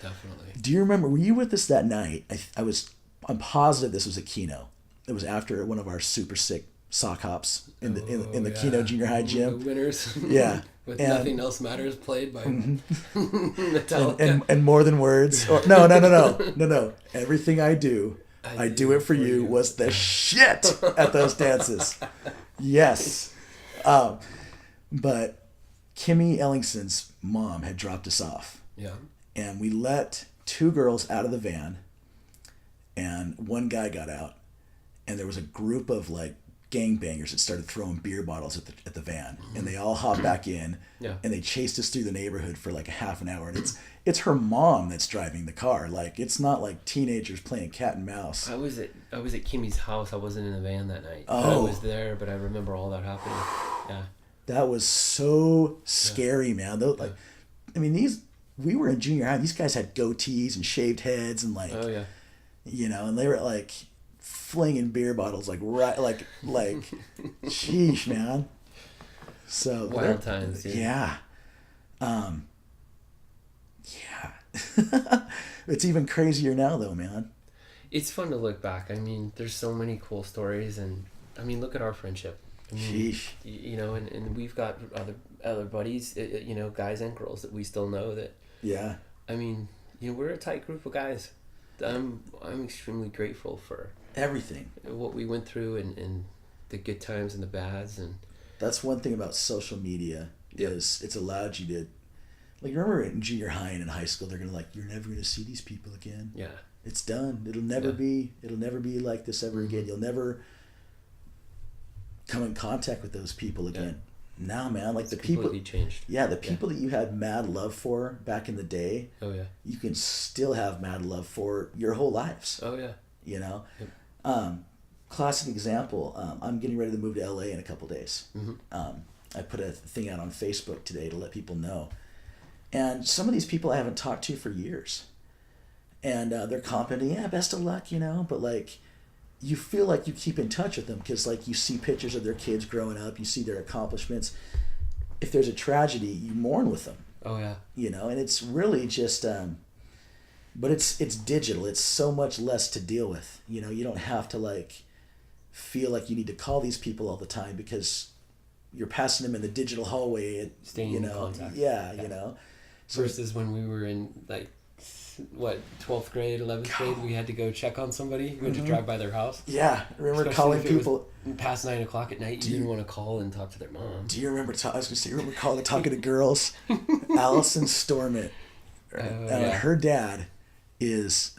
Definitely. Do you remember, were you with us that night? I'm positive this was a Keno. It was after one of our super sick sock hops in the Keno Junior High gym. The winners. Yeah. With Nothing Else Matters played by Metallica. And More Than Words. Or, no. Everything I do it for you was the shit at those dances. Yes. But Kimmy Ellingson's mom had dropped us off. Yeah. And we let 2 girls out of the van, and one guy got out, and there was a group of like gangbangers that started throwing beer bottles at the van, and they all hopped back in, and they chased us through the neighborhood for like a half an hour. And it's her mom that's driving the car. Like, it's not like teenagers playing cat and mouse. I was at Kimmy's house. I wasn't in the van that night. Oh. I was there, but I remember all that happening. Yeah. That was so scary, man. Though, like, I mean, we were in junior high. These guys had goatees and shaved heads and like, oh yeah, you know, and they were like flinging beer bottles like sheesh, man. So wild times. Yeah. It's even crazier now though, man. It's fun to look back. I mean, there's so many cool stories, and I mean, look at our friendship. I mean, sheesh. You know, and we've got other buddies, you know, guys and girls that we still know that. Yeah. I mean, you know, we're a tight group of guys. I'm extremely grateful for everything, what we went through, and the good times and the bads. And that's one thing about social media is it's allowed you to, like, remember in junior high and in high school, they're gonna like, you're never gonna see these people again. Yeah. It's done. It'll never be like this ever again. You'll never come in contact with those people again. Now, man, like It's the people, completely changed. yeah, the people that you had mad love for back in the day, Oh yeah. you can still have mad love for your whole lives. Oh yeah. You know, Yep. classic example. I'm getting ready to move to LA in a couple days. Mm-hmm. I put a thing out on Facebook today to let people know, and some of these people I haven't talked to for years, and they're commenting, yeah, best of luck, but like you feel like you keep in touch with them because like you see pictures of their kids growing up, you see their accomplishments. If there's a tragedy, you mourn with them. Oh yeah. And it's really just but it's digital. It's so much less to deal with. You don't have to like feel like you need to call these people all the time because you're passing them in the digital hallway at, Staying in contact. Yeah. So Versus when we were in like 12th grade, 11th grade, we had to go check on somebody. We had to drive by their house. yeah, I remember Especially calling if it was people. past 9 o'clock at night. You didn't want to call and talk to their mom. Do you remember? I was gonna say, you remember talking to girls? Allison Stormont, Yeah. her dad is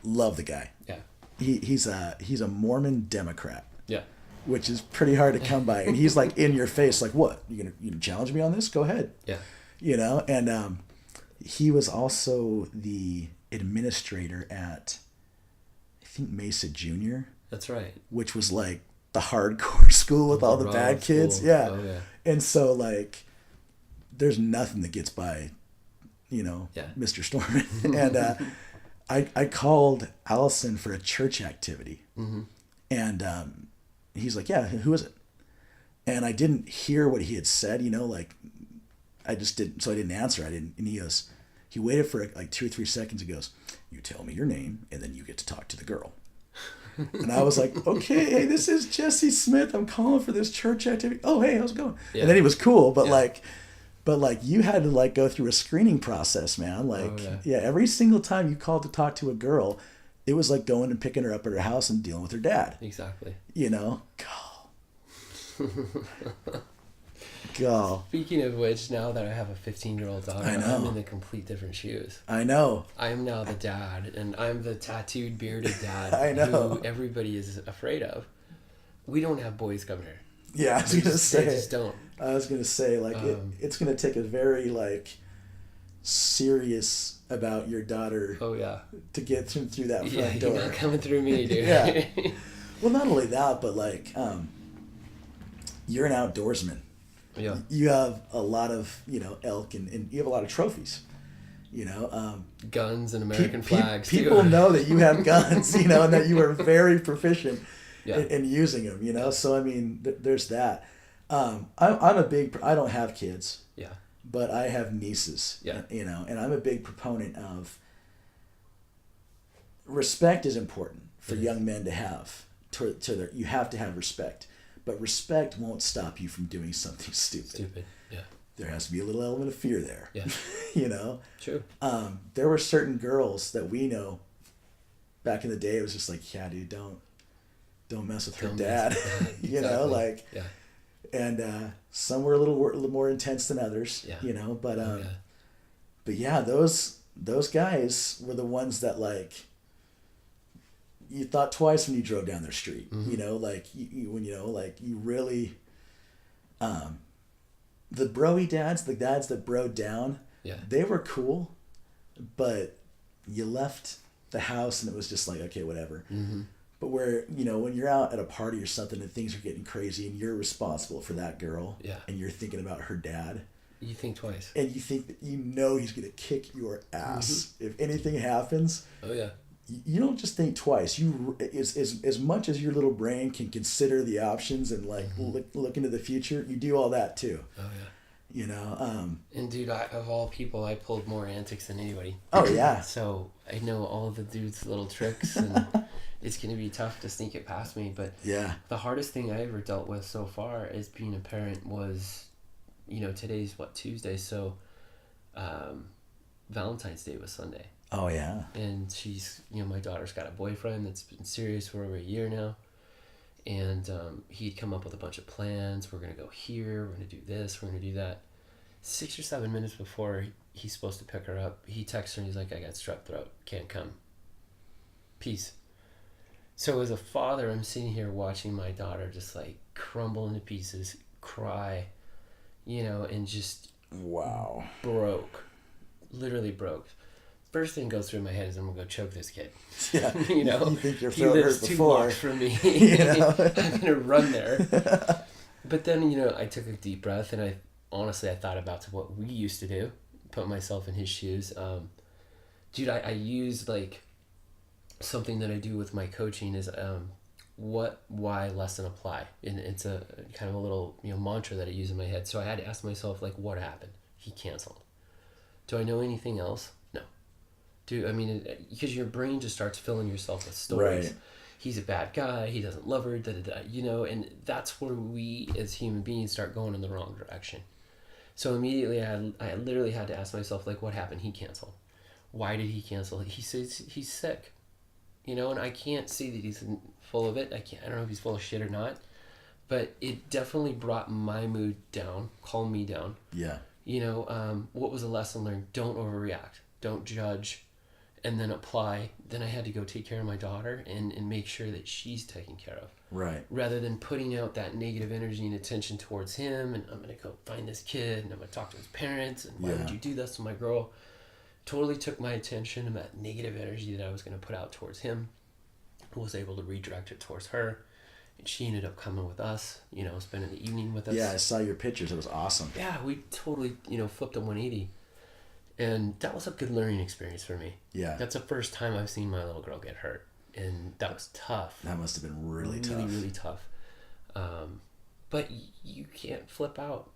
love the guy. Yeah. He's a Mormon Democrat, Yeah. which is pretty hard to come by. And he's like in your face, like, what? You gonna challenge me on this? Go ahead. Yeah. And he was also the administrator at, I think, Mesa Junior, That's right. which was like the hardcore school with all the Raw bad kids. school. Yeah. Oh, yeah. And so like, there's nothing that gets by, Yeah. Mr. Storman. And I called Allison for a church activity. Mm-hmm. And he's like, yeah, who is it? And I didn't hear what he had said, like I just didn't, so I didn't answer. And he waited for like 2 or 3 seconds. He goes, you tell me your name and then you get to talk to the girl. And I was like, okay, hey, this is Jesse Smith. I'm calling for this church activity. Oh, hey, how's it going? Yeah. And then he was cool, but like you had to like go through a screening process, man. Like, every single time you called to talk to a girl, it was like going and picking her up at her house and dealing with her dad. Exactly. Go. Speaking of which, now that I have a 15-year-old daughter, I'm in the complete different shoes. I know. I'm now the dad, and I'm the tattooed, bearded dad I know. who everybody is afraid of. We don't have boys coming here. Yeah, I was going to say. They just don't. I was going to say, like, it's going to take a very, like, serious about your daughter to get through that front door. You're not coming through me, dude. Yeah. Well, not only that, but, like, you're an outdoorsman. Yeah. You have a lot of, elk and you have a lot of trophies, Guns and American flags. People know that you have guns, and that you are very proficient in using them, So, I mean, there's that. I'm I don't have kids. Yeah. But I have nieces. Yeah. And I'm a big proponent of respect is important for young men to have. You have to have respect. But respect won't stop you from doing something stupid. Yeah. There has to be a little element of fear there. Yeah. True. There were certain girls that we know back in the day. It was just like, yeah, dude, don't mess with her dad. Exactly. And some were a little more intense than others. Yeah. But yeah, those guys were the ones that like. You thought twice when you drove down their street, like when you really, the broy dads, the dads that broed down, they were cool, but you left the house and it was just like, okay, whatever. Mm-hmm. But when you're out at a party or something and things are getting crazy and you're responsible for that girl and you're thinking about her dad, you think twice. And you think that he's going to kick your ass if anything happens. Oh yeah. You don't just think twice. You as much as your little brain can consider the options and like look into the future, you do all that too. Oh yeah. And dude, of all people, I pulled more antics than anybody. Oh yeah. So I know all of the dude's little tricks, and it's gonna be tough to sneak it past me. But the hardest thing I ever dealt with so far as being a parent was, today's Tuesday, so Valentine's Day was Sunday. Oh yeah. And she's, my daughter's got a boyfriend that's been serious for over a year now. And he'd come up with a bunch of plans. We're going to go here. We're going to do this. We're going to do that. 6 or 7 minutes before he's supposed to pick her up, he texts her and he's like, I got strep throat. Can't come. Peace. So as a father, I'm sitting here watching my daughter just like crumble into pieces, cry. and just Wow. broke, literally broke. First thing goes through my head is I'm gonna go choke this kid. Yeah. You think your He throat lives hurt 2 before. blocks from me. You I'm gonna run there. But then I took a deep breath and I thought about what we used to do, put myself in his shoes. Dude, I use like something that I do with my coaching is what, why, lesson, apply, and it's a kind of a little mantra that I use in my head. So I had to ask myself, like, what happened? He canceled. Do I know anything else? No. Because your brain just starts filling yourself with stories. Right. He's a bad guy. He doesn't love her. And that's where we as human beings start going in the wrong direction. So immediately, I literally had to ask myself, like, what happened? He canceled. Why did he cancel? He says he's sick. And I can't see that he's full of it. I don't know if he's full of shit or not, but it definitely brought my mood down, calmed me down. Yeah. What was a lesson learned? Don't overreact. Don't judge, and then apply. Then I had to go take care of my daughter and make sure that she's taken care of. Right. Rather than putting out that negative energy and attention towards him, and I'm going to go find this kid, and I'm going to talk to his parents, and why would you do this to my girl? Totally took my attention and that negative energy that I was going to put out towards him. I was able to redirect it towards her. And she ended up coming with us, spending the evening with us. Yeah, I saw your pictures. It was awesome. Yeah, we totally, flipped a 180. And that was a good learning experience for me. Yeah. That's the first time I've seen my little girl get hurt. And that was tough. That must have been really tough. Really, really tough. But you can't flip out.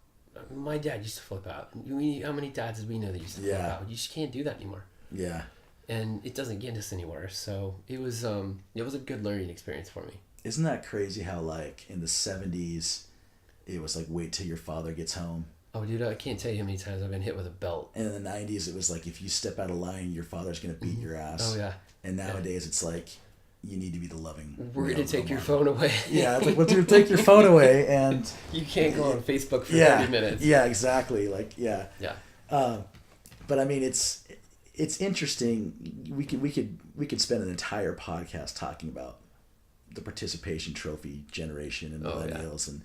My dad used to flip out. How many dads did we know that used to flip out? You just can't do that anymore. Yeah. And it doesn't get us anywhere. So it was a good learning experience for me. Isn't that crazy how, like, in the 70s, it was like, wait till your father gets home? Oh, dude, I can't tell you how many times I've been hit with a belt. And in the 90s, it was like, if you step out of line, your father's going to beat your ass. Oh, yeah. And nowadays, it's like, you need to be the loving. We're going to take your phone away. Yeah, it's like, we're going to take your phone away, and you can't go on Facebook for 30 minutes. Yeah, exactly. Like, yeah. Yeah. But I mean, it's interesting. We could spend an entire podcast talking about the participation trophy generation and millennials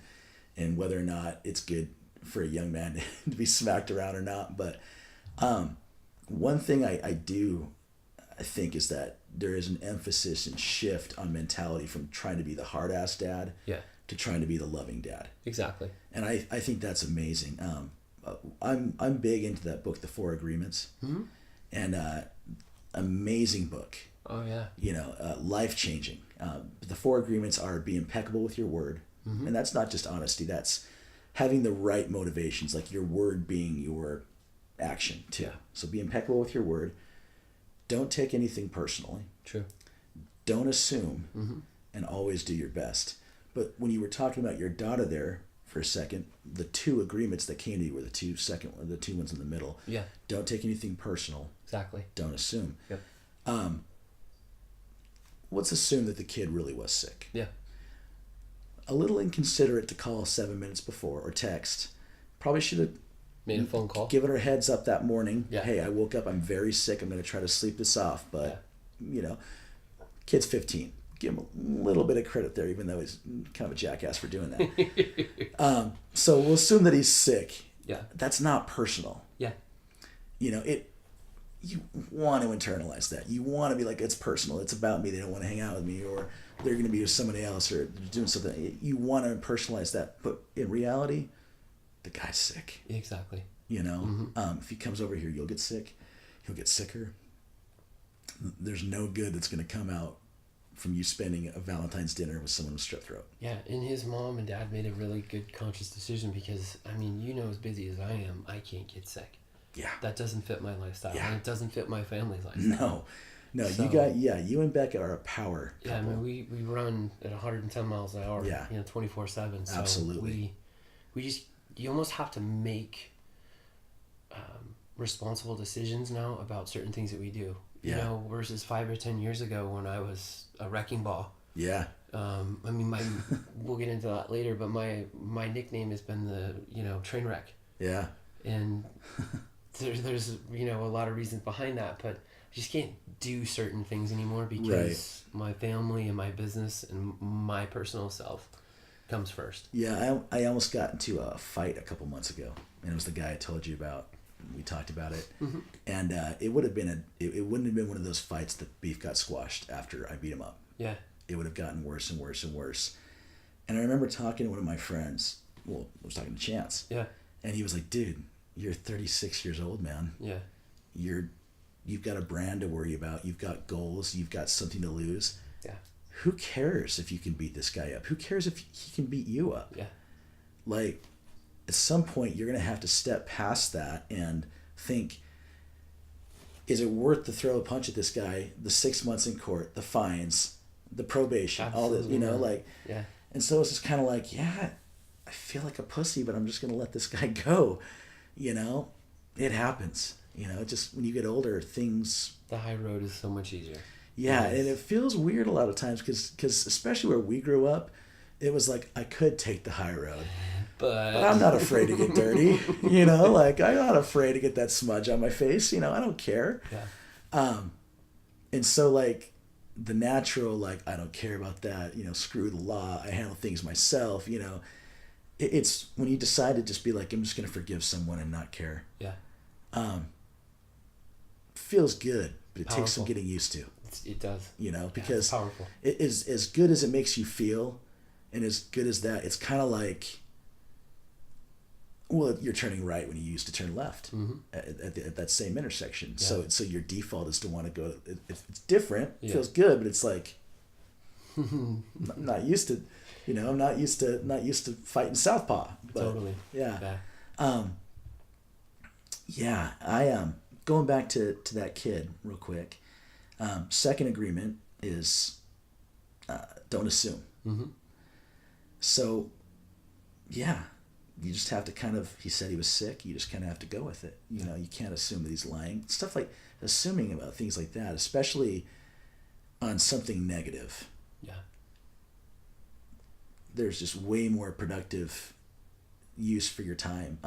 and whether or not it's good for a young man to be smacked around or not. But one thing I think is that there is an emphasis and shift on mentality from trying to be the hard ass dad to trying to be the loving dad. Exactly. And I think that's amazing. I'm big into that book, The 4 Agreements, and amazing book. Oh yeah. Life changing. The 4 Agreements are be impeccable with your word, and that's not just honesty. That's having the right motivations, like your word being your action too. Yeah. So be impeccable with your word. Don't take anything personally. True. Don't assume, and always do your best. But when you were talking about your daughter there for a second, the 2 agreements that came to you were the two ones in the middle. Yeah. Don't take anything personal. Exactly. Don't assume. Yep. Let's assume that the kid really was sick. Yeah. A little inconsiderate to call 7 minutes before or text. Probably should have made a phone call. Given her heads up that morning. Yeah. Hey, I woke up. I'm very sick. I'm going to try to sleep this off. But, kid's 15. Give him a little bit of credit there, even though he's kind of a jackass for doing that. So we'll assume that he's sick. Yeah. That's not personal. Yeah. You want to internalize that. You want to be like, it's personal. It's about me. They don't want to hang out with me, or they're going to be with somebody else, or doing something. You want to personalize that. But in reality, the guy's sick. Exactly. If he comes over here, you'll get sick. He'll get sicker. There's no good that's going to come out from you spending a Valentine's dinner with someone with strep throat. Yeah, and his mom and dad made a really good conscious decision because, as busy as I am, I can't get sick. Yeah. That doesn't fit my lifestyle. Yeah. And it doesn't fit my family's lifestyle. No, so, you and Becca are a power couple. Yeah, we run at 110 miles an hour, 24/7. So absolutely. You almost have to make responsible decisions now about certain things that we do. Versus 5 or 10 years ago when I was a wrecking ball. Yeah. We'll get into that later, but my nickname has been the train wreck. Yeah. And there's a lot of reasons behind that, but I just can't do certain things anymore because my family and my business and my personal self comes first. Yeah, I almost got into a fight a couple months ago, and it was the guy I told you about. We talked about it, and it would have been it wouldn't have been one of those fights that beef got squashed after I beat him up. Yeah. It would have gotten worse and worse and worse. And I remember talking to one of my friends. Well, I was talking to Chance. Yeah. And he was like, "Dude, you're 36 years old, man. Yeah. You've got a brand to worry about. You've got goals. You've got something to lose. Yeah. Who cares if you can beat this guy up? Who cares if he can beat you up? Yeah. Like, at some point, you're going to have to step past that and think, is it worth to throw a punch at this guy? The 6 months in court, the fines, the probation, Absolutely. all this, you know, like, yeah. And so it's just kind of like, yeah, I feel like a pussy, but I'm just going to let this guy go. You know, it happens. You know, just when you get older, things. The high road is so much easier. Yeah, Yes. and it feels weird a lot of times because especially where we grew up, it was like I could take the high road, But but I'm not afraid to get dirty. You know, like I'm not afraid to get that smudge on my face. You know, I don't care. Yeah. And so like the natural, like I don't care about that. You know, screw the law. I handle things myself. You know, it's when you decide to just be like, I'm just gonna forgive someone and not care. Yeah. Feels good, but it takes some Powerful. getting used to. It does. You know, Yeah, it's because powerful. it is as good as it makes you feel, and as good as that, it's kind of like, well, you're turning right when you used to turn left at that same intersection. Yeah. So your default is to want to go. It's different. It Yeah. feels good, but it's like I'm not used to. You know, I'm not used to fighting southpaw. But, Totally. Yeah. Yeah. Yeah. I going back to that kid real quick. Second agreement is don't assume. Mm-hmm. So, yeah, you just have to kind of. He said he was sick. You just kind of have to go with it. You know, you can't assume that he's lying. Stuff like assuming about things like that, especially on something negative. Yeah. There's just way more productive use for your time.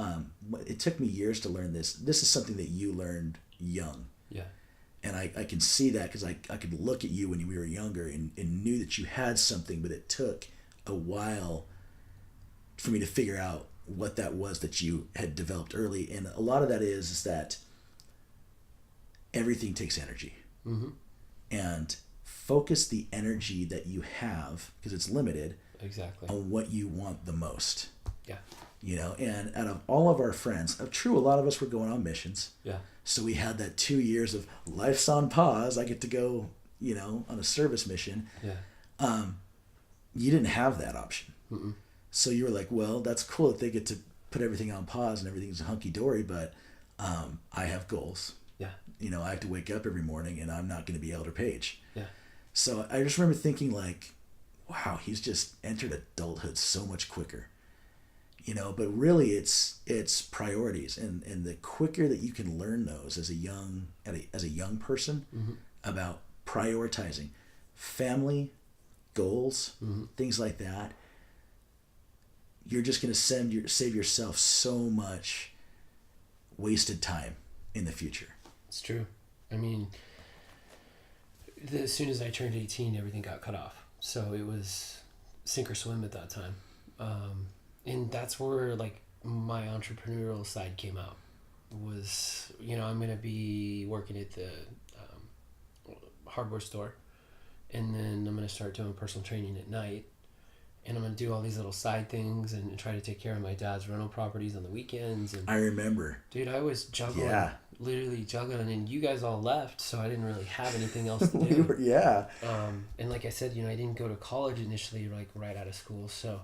It took me years to learn this. This is something that you learned young. Yeah. And I can see that because I could look at you when we were younger and knew that you had something, but it took a while for me to figure out what that was that you had developed early. And a lot of that is that everything takes energy. Mm-hmm. And focus the energy that you have, because it's limited, Exactly. on what you want the most. Yeah. You know, and out of all of our friends, true, a lot of us were going on missions. Yeah. So we had that 2 years of life's on pause. I get to go, you know, on a service mission. Yeah. You didn't have that option. Mm-mm. So you were like, well, that's cool that they get to put everything on pause and everything's hunky-dory, but I have goals. Yeah. You know, I have to wake up every morning and I'm not going to be Elder Page. Yeah. So I just remember thinking like, wow, he's just entered adulthood so much quicker. You know, but really it's priorities, and the quicker that you can learn those as a young person about prioritizing family, goals, things like that, you're just going to save yourself so much wasted time in the future. It's true. I mean, as soon as I turned 18, everything got cut off. So it was sink or swim at that time. And that's where like my entrepreneurial side came out. Was, you know, I'm going to be working at the hardware store, and then I'm going to start doing personal training at night, and I'm going to do all these little side things and try to take care of my dad's rental properties on the weekends. And I remember. dude, I was juggling, Yeah. literally juggling, and you guys all left, so I didn't really have anything else to do. Yeah. And like I said, you know, I didn't go to college initially, like right out of school, so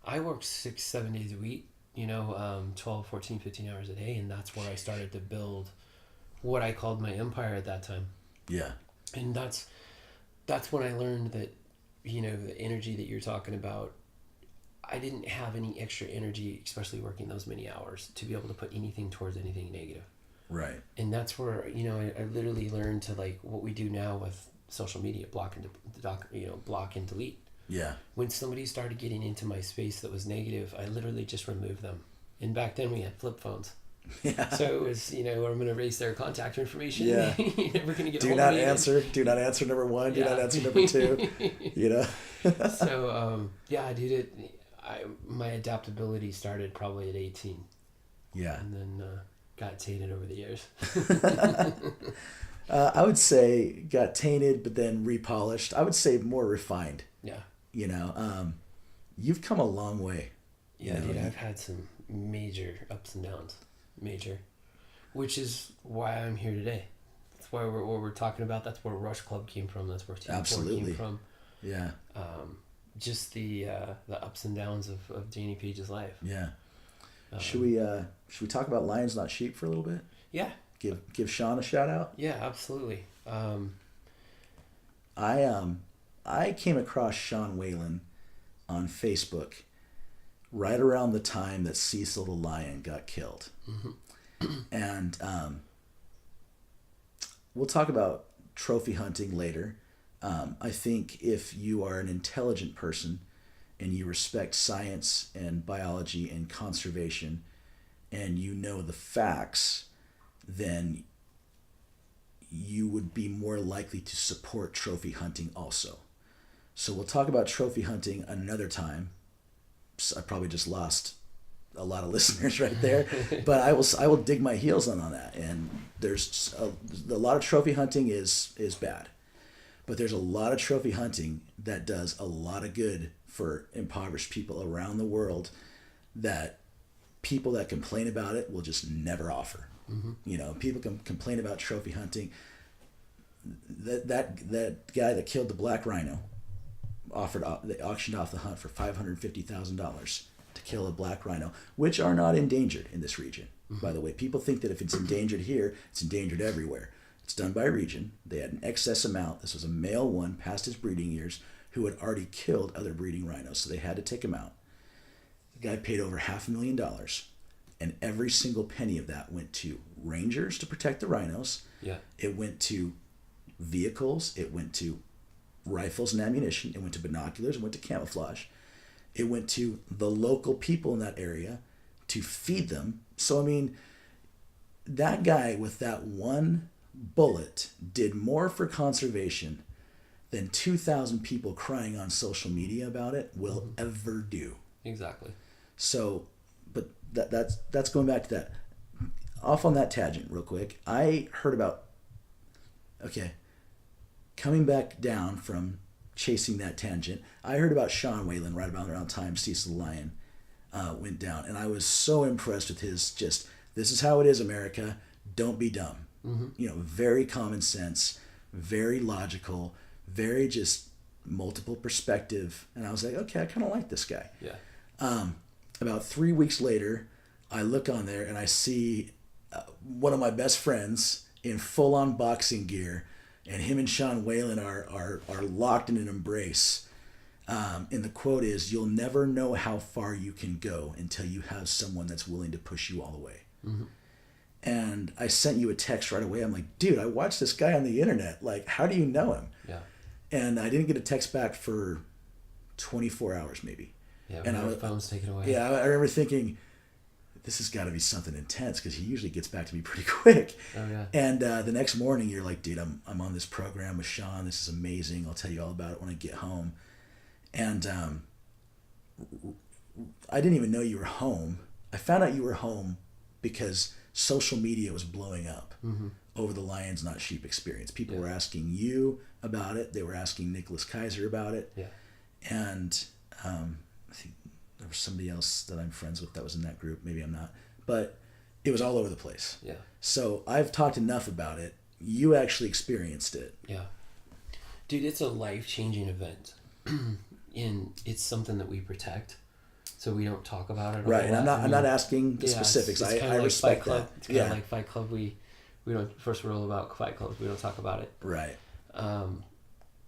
I worked 6-7 days a week, you know, 12, 14, 15 hours a day, and that's where I started to build what I called my empire at that time. Yeah. And that's when I learned that, you know, the energy that you're talking about, I didn't have any extra energy, especially working those many hours, to be able to put anything towards anything negative. Right. And that's where, you know, I literally learned to, like, what we do now with social media, block and delete. Yeah. When somebody started getting into my space that was negative, I literally just removed them. And back then we had flip phones. Yeah. So it was, you know, I'm going to erase their contact information. Yeah. You're never going to get Do hold not of me. answer. Do not answer number one. Do Yeah. not answer number two. You know? So, yeah, dude, my adaptability started probably at 18. Yeah. And then got tainted over the years. I would say got tainted, but then repolished. I would say more refined. Yeah. You know, you've come a long way. Yeah, You know, dude, I've had some major ups and downs. Major. Which is why I'm here today. That's why what we're talking about. That's where Rush Club came from. That's where Team Absolutely. 4 came from. Yeah. Just the ups and downs of Danny Page's life. Yeah. Should we talk about Lions Not Sheep for a little bit? Yeah. Give Sean a shout out. Yeah, absolutely. I came across Sean Whalen on Facebook right around the time that Cecil the Lion got killed. Mm-hmm. And we'll talk about trophy hunting later. I think if you are an intelligent person and you respect science and biology and conservation and you know the facts, then you would be more likely to support trophy hunting also. So we'll talk about trophy hunting another time. So I probably just lost a lot of listeners right there, but I will dig my heels on that. And there's a lot of trophy hunting is bad, but there's a lot of trophy hunting that does a lot of good for impoverished people around the world that people that complain about it will just never offer. Mm-hmm. You know, people can complain about trophy hunting. That guy that killed the black rhino they auctioned off the hunt for $550,000 to kill a black rhino, which are not endangered in this region. Mm-hmm. By the way, people think that if it's endangered here, it's endangered everywhere. It's done by region. They had an excess amount. This was a male one past his breeding years who had already killed other breeding rhinos, so they had to take him out. The guy paid over $500,000, and every single penny of that went to rangers to protect the rhinos. Yeah. It went to vehicles. It went to rifles and ammunition. It went to binoculars. It went to camouflage. It went to the local people in that area to feed them. So, I mean, that guy with that one bullet did more for conservation than 2,000 people crying on social media about it will ever do. Exactly. So, but that's going back to that. Off on that tangent real quick. I heard about, coming back down from chasing that tangent, I heard about Sean Whalen right about around the time Cecil the Lion went down. And I was so impressed with his just, this is how it is, America. Don't be dumb. Mm-hmm. You know, very common sense, very logical, very just multiple perspective. And I was like, okay, I kind of like this guy. Yeah. About 3 weeks later, I look on there and I see one of my best friends in full-on boxing gear, and him and Sean Whalen are locked in an embrace. And the quote is, "You'll never know how far you can go until you have someone that's willing to push you all the way." Mm-hmm. And I sent you a text right away. I'm like, dude, I watched this guy on the internet. Like, how do you know him? Yeah. And I didn't get a text back for 24 hours maybe. Yeah, and our phone's taken away. Yeah, I remember thinking, this has got to be something intense because he usually gets back to me pretty quick. Oh, yeah. And the next morning, you're like, dude, I'm on this program with Sean. This is amazing. I'll tell you all about it when I get home. And I didn't even know you were home. I found out you were home because social media was blowing up over the Lions Not Sheep experience. People were asking you about it. They were asking Nicholas Kaiser about it. Yeah. And I think there was somebody else that I'm friends with that was in that group. Maybe I'm not. But it was all over the place. Yeah. So I've talked enough about it. You actually experienced it. Yeah. Dude, it's a life-changing event. And it's something that we protect. So we don't talk about it. Right, and I'm not asking the specifics. It's I like respect Fight that. Club. It's kind of like Fight Club. We don't, first rule about Fight Club, we don't talk about it. Right.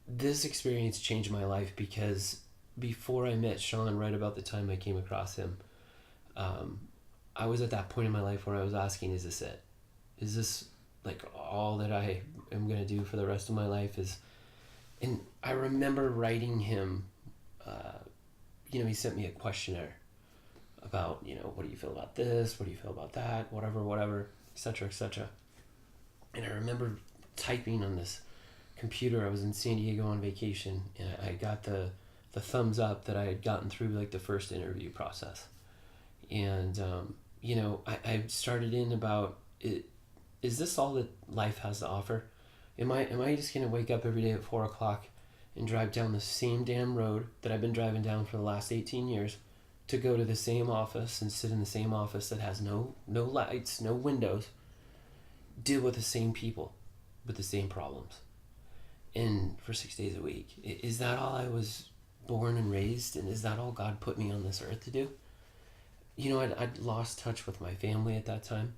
This experience changed my life because before I met Sean, right about the time I came across him, I was at that point in my life where I was asking, is this it? Is this like all that I am going to do for the rest of my life? And I remember writing him, he sent me a questionnaire about, what do you feel about this? What do you feel about that? Whatever, et cetera, et cetera. And I remember typing on this computer. I was in San Diego on vacation, and I got the the thumbs up that I had gotten through like the first interview process. And I started in about it. Is this all that life has to offer? Am I just gonna wake up every day at 4 o'clock and drive down the same damn road that I've been driving down for the last 18 years to go to the same office and sit in the same office that has no lights, no windows, deal with the same people with the same problems, and for 6 days a week? Is that all I was born and raised, and is that all God put me on this earth to do? I'd lost touch with my family at that time,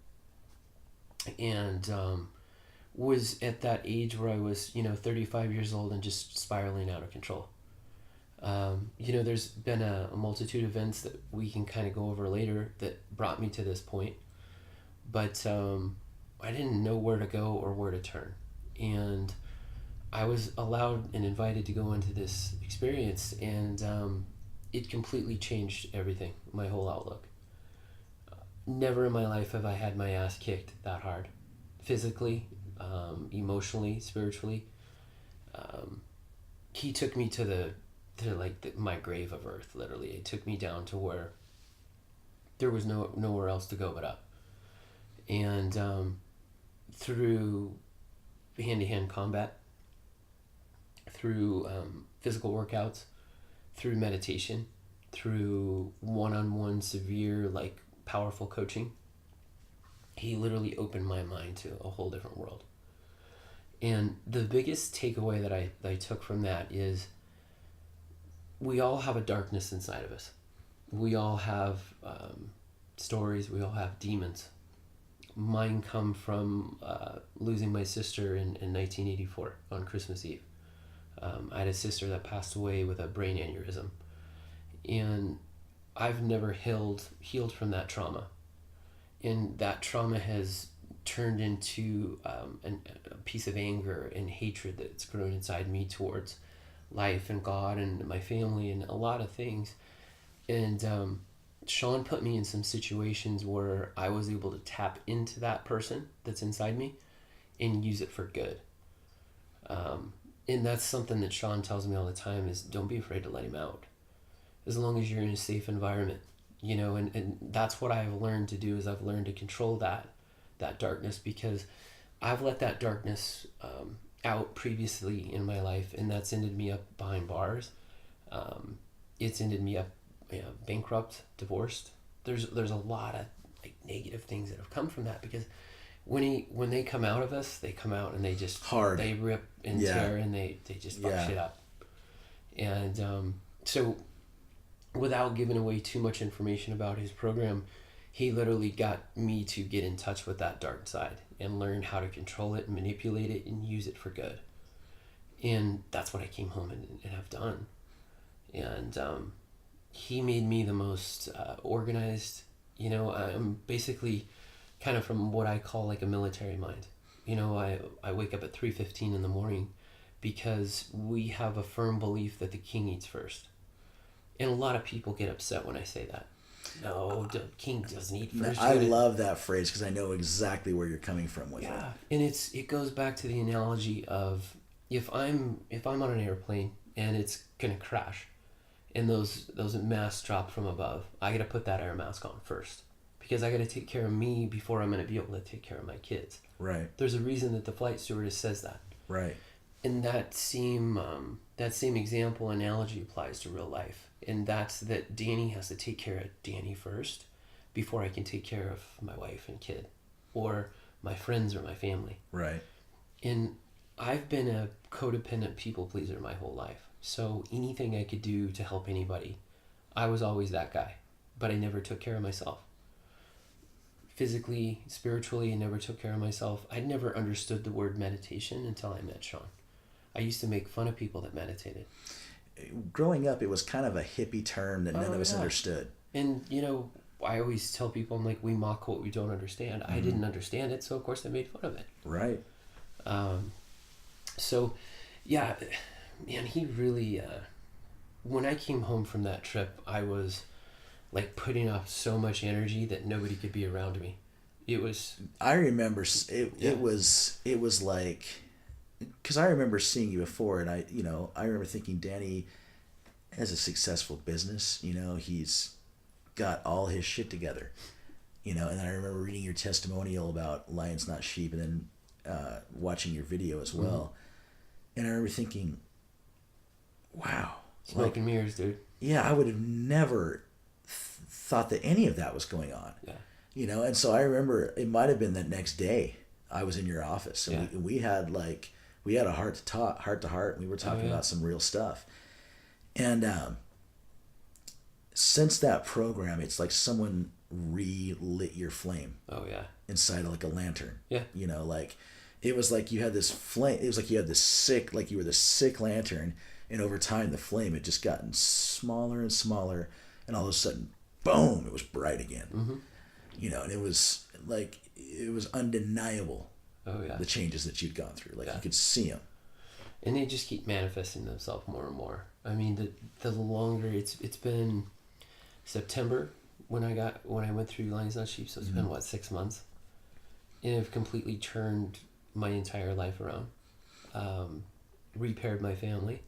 and was at that age where I was 35 years old and just spiraling out of control. There's been a multitude of events that we can kind of go over later that brought me to this point, but I didn't know where to go or where to turn, and I was allowed and invited to go into this experience, and it completely changed everything, my whole outlook. Never in my life have I had my ass kicked that hard, physically, emotionally, spiritually. He took me to my grave of earth. Literally, it took me down to where there was nowhere else to go but up. And through hand-to-hand combat, through physical workouts, through meditation, through one-on-one severe powerful coaching, he literally opened my mind to a whole different world. And the biggest takeaway that I took from that is we all have a darkness inside of us. We all have stories. We all have demons. Mine come from losing my sister in 1984 on Christmas Eve. I had a sister that passed away with a brain aneurysm. And I've never healed from that trauma. And that trauma has turned into a piece of anger and hatred that's grown inside me towards life and God and my family and a lot of things. And Sean put me in some situations where I was able to tap into that person that's inside me and use it for good. And that's something that Sean tells me all the time is don't be afraid to let him out. As long as you're in a safe environment, and that's what I've learned to do is I've learned to control that darkness, because I've let that darkness out previously in my life, and that's ended me up behind bars. It's ended me up bankrupt, divorced. There's a lot of negative things that have come from that, because when they come out of us, they come out and they just hard. They rip and tear, and they just fuck shit up. And so without giving away too much information about his program, he literally got me to get in touch with that dark side and learn how to control it and manipulate it and use it for good. And that's what I came home and have done. And he made me the most organized. I'm basically kind of from what I call a military mind. I wake up at 3:15 in the morning because we have a firm belief that the king eats first. And a lot of people get upset when I say that. No, the king doesn't eat first. I love that phrase because I know exactly where you're coming from with it. Yeah, and it goes back to the analogy of if I'm on an airplane and it's gonna crash, and those masks drop from above, I gotta put that air mask on first because I gotta take care of me before I'm gonna be able to take care of my kids. Right. There's a reason that the flight stewardess says that. Right. And that same example analogy applies to real life. And that's that Danny has to take care of Danny first before I can take care of my wife and kid or my friends or my family. Right. And I've been a codependent people pleaser my whole life. So anything I could do to help anybody, I was always that guy. But I never took care of myself. Physically, spiritually, I never took care of myself. I'd never understood the word meditation until I met Sean. I used to make fun of people that meditated. Growing up, it was kind of a hippie term that none of us understood. And, I always tell people, I'm like, we mock what we don't understand. Mm-hmm. I didn't understand it, so of course I made fun of it. Right. So, yeah, man, he really, when I came home from that trip, I was putting off so much energy that nobody could be around me. It was... I remember, it was like... Because I remember seeing you before, and I remember thinking, Danny, has a successful business. He's got all his shit together. And I remember reading your testimonial about Lions Not Sheep, and then watching your video as well. And I remember thinking, wow. Smoke and mirrors, dude. Yeah, I would have never thought that any of that was going on. Yeah. And so I remember it might have been that next day I was in your office, and we had a heart to heart, and we were talking about some real stuff. And since that program, it's like someone relit your flame. Oh yeah. Inside of like a lantern. Yeah. It was like you had this flame. It was like you had this sick, like you were this sick lantern, and over time the flame had just gotten smaller and smaller, and all of a sudden, boom! It was bright again. And it was like it was undeniable. Oh yeah. The changes that you'd gone through, like you could see them. And they just keep manifesting themselves more and more. I mean, the longer it's been September when I went through Lions Not Sheep, so it's been 6 months, and I've completely turned my entire life around. Repaired my family,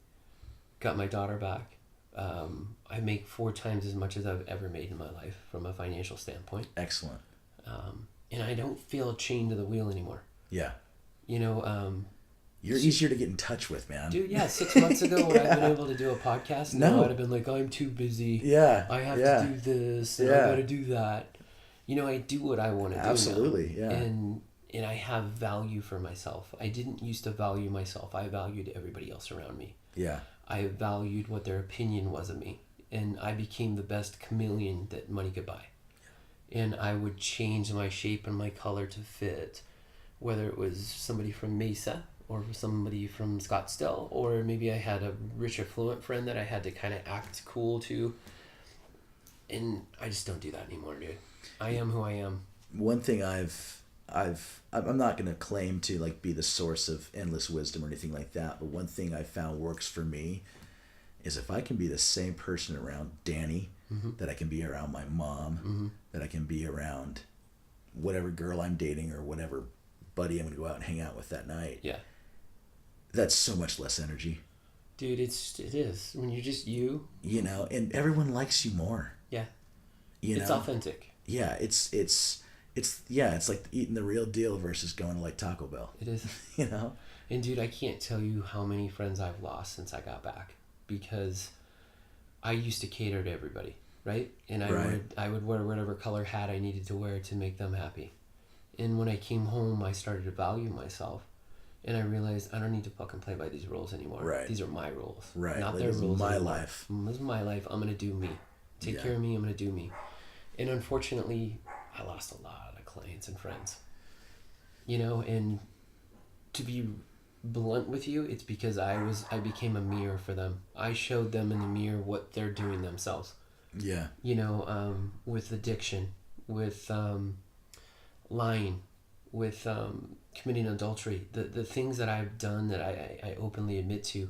got my daughter back. I make 4 times as much as I've ever made in my life from a financial standpoint. Excellent. And I don't feel chained to the wheel anymore. Yeah. You're easier to get in touch with, man. Dude, yeah, 6 months ago would I have been able to do a podcast? No. I'd have been like, I'm too busy. Yeah. I have to do this, and I gotta do that. I do what I want to do now. Absolutely, yeah. And I have value for myself. I didn't used to value myself. I valued everybody else around me. Yeah. I valued what their opinion was of me. And I became the best chameleon that money could buy. And I would change my shape and my color to fit, whether it was somebody from Mesa or somebody from Scottsdale, or maybe I had a rich, affluent friend that I had to kind of act cool to. And I just don't do that anymore, dude. I am who I am. One thing I'm not going to claim to like be the source of endless wisdom or anything like that, but one thing I found works for me is if I can be the same person around Danny, that I can be around my mom, that I can be around whatever girl I'm dating or whatever buddy I'm going to go out and hang out with that night. Yeah. That's so much less energy. Dude, it is. When you're just you. And everyone likes you more. Yeah. It's authentic. Yeah, it's like eating the real deal versus going to like Taco Bell. It is. And dude, I can't tell you how many friends I've lost since I got back, because I used to cater to everybody, right? And I would wear whatever color hat I needed to wear to make them happy. And when I came home, I started to value myself. And I realized I don't need to fucking play by these rules anymore. Right. These are my rules. Right. Not like their rules. My life. This is my life. I'm going to do me. Take care of me. I'm going to do me. And unfortunately, I lost a lot of clients and friends. And to be blunt with you, it's because I became a mirror for them. I showed them in the mirror what they're doing themselves. Yeah. With addiction, with lying, with committing adultery, the things that I've done that I openly admit to.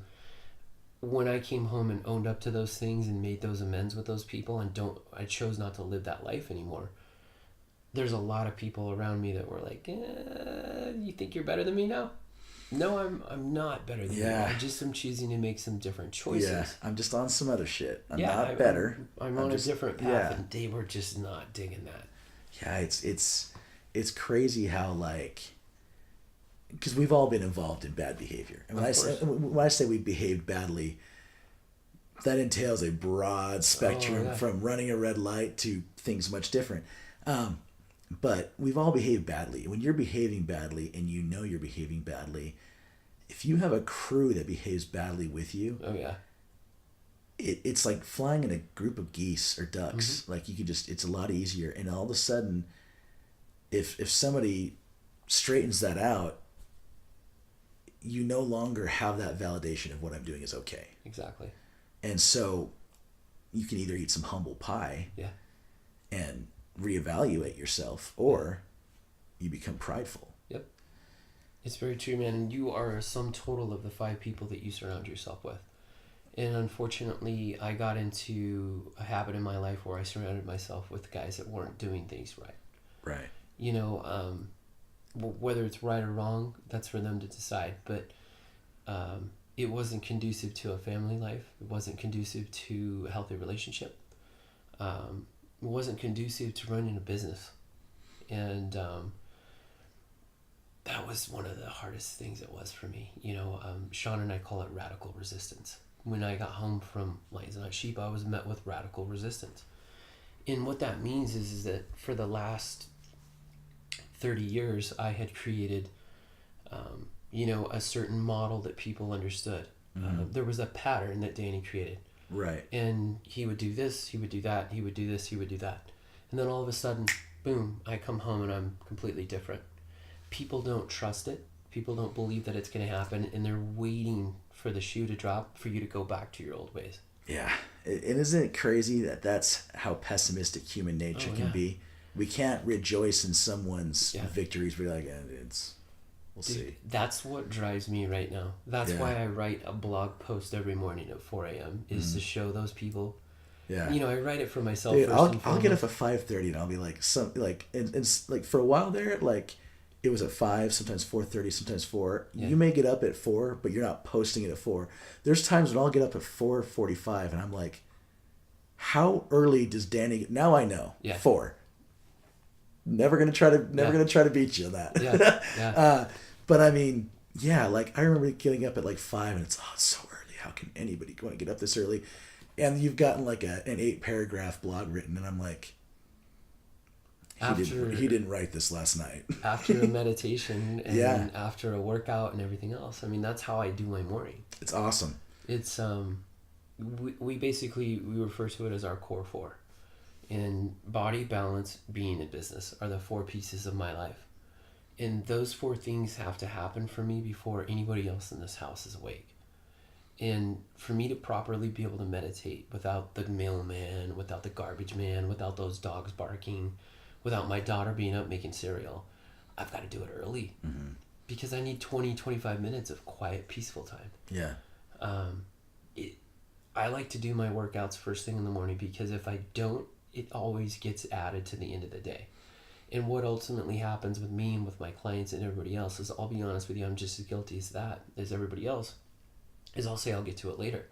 When I came home and owned up to those things and made those amends with those people I chose not to live that life anymore. There's a lot of people around me that were like, you think you're better than me now? No, I'm not better than you. I just am choosing to make some different choices. Yeah, I'm just on some other shit. I'm not better. I'm on a different path, and they were just not digging that. Yeah, it's crazy how because we've all been involved in bad behavior. And when I say we behaved badly, that entails a broad spectrum from running a red light to things much different. But we've all behaved badly. When you're behaving badly and you're behaving badly, if you have a crew that behaves badly with you, it's like flying in a group of geese or ducks. Like you could it's a lot easier. And all of a sudden, if somebody straightens that out, you no longer have that validation of what I'm doing is okay. Exactly. And so you can either eat some humble pie and reevaluate yourself, or you become prideful. Yep. It's very true, man. And you are a sum total of the 5 people that you surround yourself with. And unfortunately, I got into a habit in my life where I surrounded myself with guys that weren't doing things right. Right. Whether it's right or wrong, that's for them to decide. But it wasn't conducive to a family life. It wasn't conducive to a healthy relationship. It wasn't conducive to running a business. And that was one of the hardest things it was for me. Sean and I call it radical resistance. When I got home from Lions Not Sheep, I was met with radical resistance. And what that means is that for the last 30 years, I had created, a certain model that people understood. There was a pattern that Danny created. Right. And he would do this, he would do that, he would do this, he would do that. And then all of a sudden, boom, I come home and I'm completely different. People don't trust it. People don't believe that it's going to happen, and they're waiting for the shoe to drop for you to go back to your old ways. Yeah. And isn't it crazy that that's how pessimistic human nature can be? We can't rejoice in someone's victories. We're like, we'll see. That's what drives me right now. That's why I write a blog post every morning at 4 a.m. is to show those people. Yeah. I write it for myself. Dude, I'll get up at 5:30 and I'll be like, and for a while there, like, it was at 5, sometimes 4:30, sometimes 4. Yeah. You may get up at 4, but you're not posting it at 4. There's times when I'll get up at 4:45 and I'm like, how early does Danny get? Now I know. Yeah. 4. Never gonna try to beat you on that. Yeah. Yeah. But I mean, like, I remember getting up at like 5 and it's so early. How can anybody want to get up this early? And you've gotten like an 8-paragraph blog written, and I'm like, he didn't write this last night. After a meditation and after a workout and everything else. I mean, that's how I do my morning. It's awesome. It's we refer to it as our core 4. And body, balance, being, and business are the 4 pieces of my life. And those 4 things have to happen for me before anybody else in this house is awake. And for me to properly be able to meditate without the mailman, without the garbage man, without those dogs barking, without my daughter being up making cereal, I've got to do it early. Mm-hmm. Because I need 20-25 minutes of quiet, peaceful time. Yeah. I like to do my workouts first thing in the morning, because if I don't, it always gets added to the end of the day. And what ultimately happens with me and with my clients and everybody else is, I'll be honest with you, I'm just as guilty as everybody else, is I'll say I'll get to it later.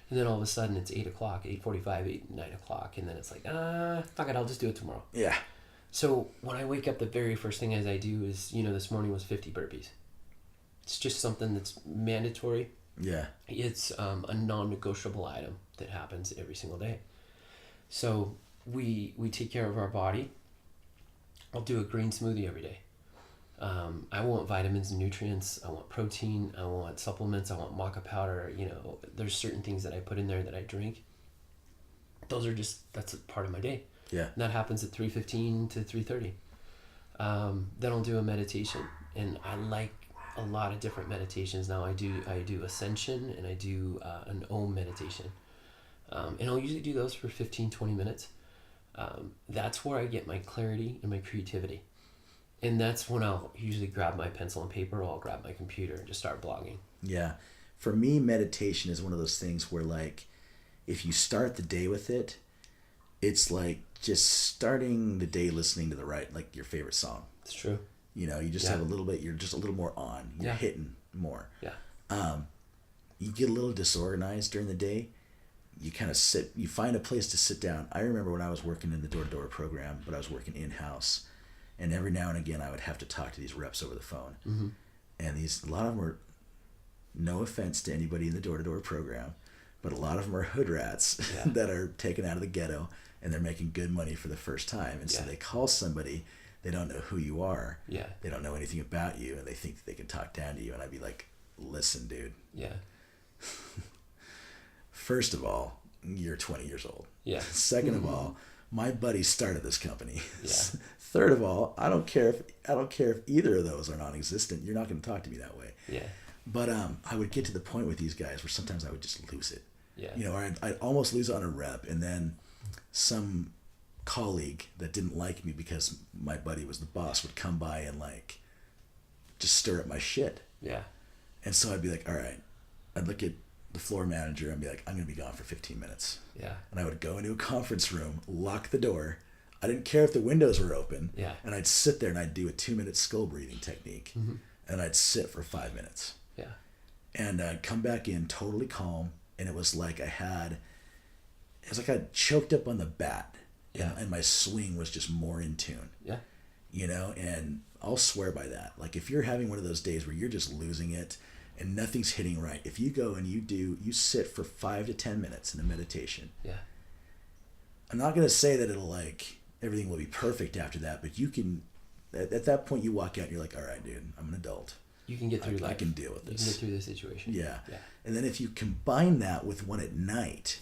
And then all of a sudden it's 8 o'clock, 8:45, 9 o'clock. And then it's like, fuck it, I'll just do it tomorrow. Yeah. So when I wake up, the very first thing as I do is, this morning was 50 burpees. It's just something that's mandatory. Yeah. It's a non-negotiable item that happens every single day. So we take care of our body. I'll do a green smoothie every day. I want vitamins and nutrients. I want protein. I want supplements. I want maca powder. There's certain things that I put in there that I drink. That's a part of my day. Yeah. And that happens at 3:15 to 3:30. Then I'll do a meditation, and I like a lot of different meditations now. I do Ascension, and I do an Om meditation. And I'll usually do those for 15-20 minutes. That's where I get my clarity and my creativity. And that's when I'll usually grab my pencil and paper, or I'll grab my computer and just start blogging. Yeah. For me, meditation is one of those things where, like, if you start the day with it, it's like just starting the day listening to like your favorite song. It's true. You just have a little bit, you're just a little more on. You're hitting more. Yeah. You get a little disorganized during the day. You kind of you find a place to sit down. I remember when I was working in the door-to-door program, but I was working in-house, and every now and again I would have to talk to these reps over the phone. Mm-hmm. And a lot of them were, no offense to anybody in the door-to-door program, but a lot of them are hood rats that are taken out of the ghetto, and they're making good money for the first time. And so they call somebody, they don't know who you are. Yeah. They don't know anything about you, and they think that they can talk down to you. And I'd be like, listen, dude. Yeah. First of all, you're 20 years old. Yeah. Second of all, my buddy started this company. Yeah. Third of all, I don't care if either of those are non-existent. You're not going to talk to me that way. Yeah. But I would get to the point with these guys where sometimes I would just lose it. Yeah. Or I'd almost lose it on a rep, and then some colleague that didn't like me because my buddy was the boss would come by and like just stir up my shit. Yeah. And so I'd be like, all right. I'd look at the floor manager and be like, I'm going to be gone for 15 minutes. Yeah. And I would go into a conference room, lock the door. I didn't care if the windows were open. Yeah. And I'd sit there and I'd do a 2-minute skull breathing technique. Mm-hmm. And I'd sit for 5 minutes. Yeah. and come back in totally calm. And it was like I choked up on the bat, Yeah. and my swing was just more in tune, Yeah. and I'll swear by that. Like if you're having one of those days where you're just losing it and nothing's hitting right, if you go and you sit for 5 to 10 minutes in a meditation, Yeah. I'm not going to say that it'll like everything will be perfect after that, but you can, at that point you walk out and you're like, all right, dude, I'm an adult. You can get through life. I can deal with this. You can get through the situation. Yeah. Yeah. And then if you combine that with one at night,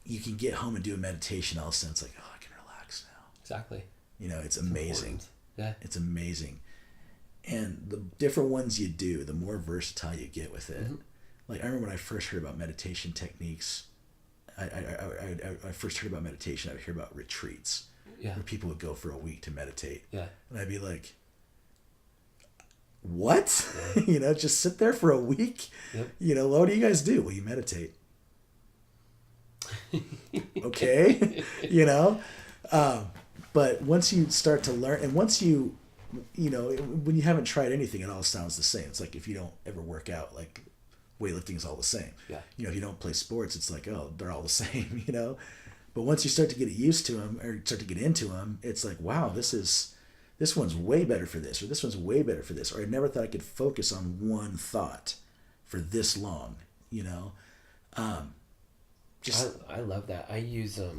you can get home and do a meditation. All of a sudden it's like, oh, I can relax now. Exactly. It's amazing. Yeah. It's amazing. And the different ones you do, the more versatile you get with it. Like I remember when I first heard about meditation techniques, I first heard about meditation, I would hear about retreats. Yeah. Where people would go for a week to meditate. Yeah. And I'd be like, what? Yeah. Just sit there for a week? Yep. What do you guys do? Well, you meditate. Okay. But once you start to learn, and once when you haven't tried anything, it all sounds the same. It's like if you don't ever work out, like weightlifting is all the same. Yeah. If you don't play sports, it's like, oh, they're all the same, But once you start to get used to them or start to get into them, it's like, wow, this one's way better for this, or this one's way better for this, or I never thought I could focus on one thought for this long, I love that. I use a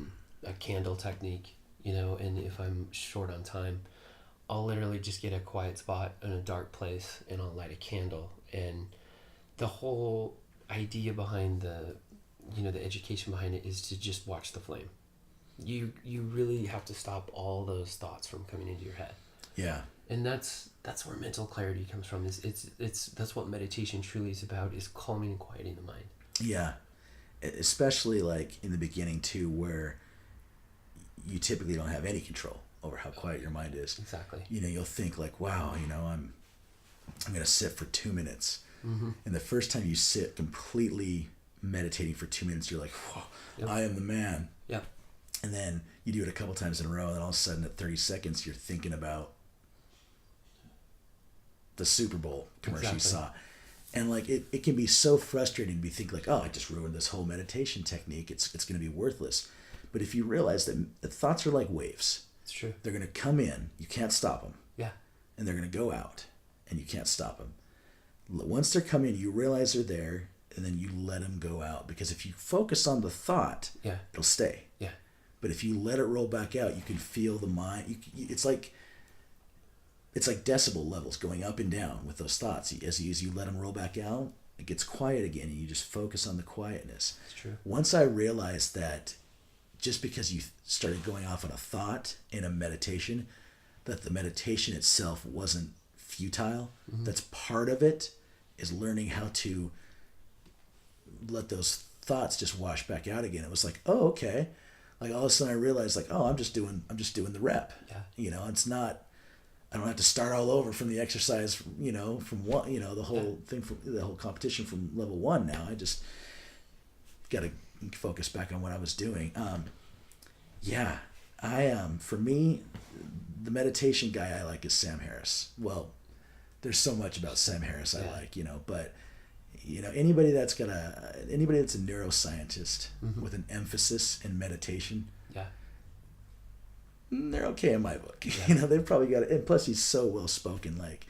candle technique, and if I'm short on time, I'll literally just get a quiet spot in a dark place and I'll light a candle. And the whole idea behind the education behind it is to just watch the flame. You really have to stop all those thoughts from coming into your head. Yeah. And that's where mental clarity comes from. That's what meditation truly is about, is calming and quieting the mind. Yeah. Especially like in the beginning too, where you typically don't have any control over how quiet your mind is. Exactly. You'll think like, wow, I'm going to sit for 2 minutes. Mm-hmm. And the first time you sit completely meditating for 2 minutes, you're like, whoa, Yep. I am the man. Yeah. And then you do it a couple times in a row, and then all of a sudden at 30 seconds, you're thinking about the Super Bowl commercial you saw. And like it can be so frustrating to think like, oh, I just ruined this whole meditation technique. It's going to be worthless. But if you realize that the thoughts are like waves. It's true. They're going to come in. You can't stop them. Yeah. And they're going to go out, and you can't stop them. Once they're coming, you realize they're there, and then you let them go out. Because if you focus on the thought, Yeah. it'll stay. Yeah. But if you let it roll back out, you can feel the mind. It's like decibel levels going up and down with those thoughts. As you let them roll back out, it gets quiet again, and you just focus on the quietness. It's true. Once I realized that just because you started going off on a thought in a meditation, that the meditation itself wasn't futile. Mm-hmm. That's part of it, is learning how to let those thoughts just wash back out again. It was like, oh, okay. Like all of a sudden I realized like, oh, I'm just doing the rep. Yeah. It's not, I don't have to start all over from the exercise, from one, the whole thing, from the whole competition from level 1 now. I just got to focus back on what I was doing. For me, the meditation guy I like is Sam Harris. Well, there's so much about Sam Harris I like, but anybody that's a neuroscientist Mm-hmm. with an emphasis in meditation, Yeah. they're okay in my book. Yeah. They've probably got it. And plus he's so well spoken. Like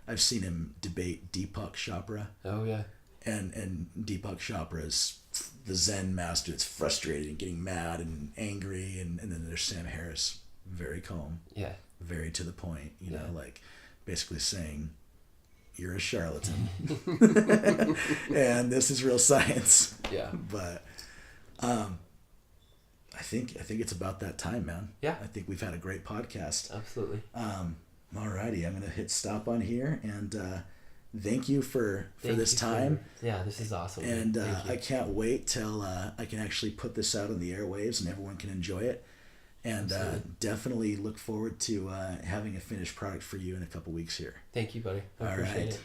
I've seen him debate Deepak Chopra. Oh yeah. And Deepak Chopra is the Zen master. It's frustrated and getting mad and angry. And then there's Sam Harris, very calm, Yeah. very to the point, Yeah. like basically saying, you're a charlatan. And this is real science. Yeah. But I think it's about that time, man. Yeah. I think we've had a great podcast. Absolutely. Alrighty, I'm gonna hit stop on here, and thank you for this you time. Yeah, this is awesome. And Thank you. I can't wait till I can actually put this out on the airwaves and everyone can enjoy it. And definitely look forward to having a finished product for you in a couple weeks here. Thank you, buddy. I All appreciate right. it.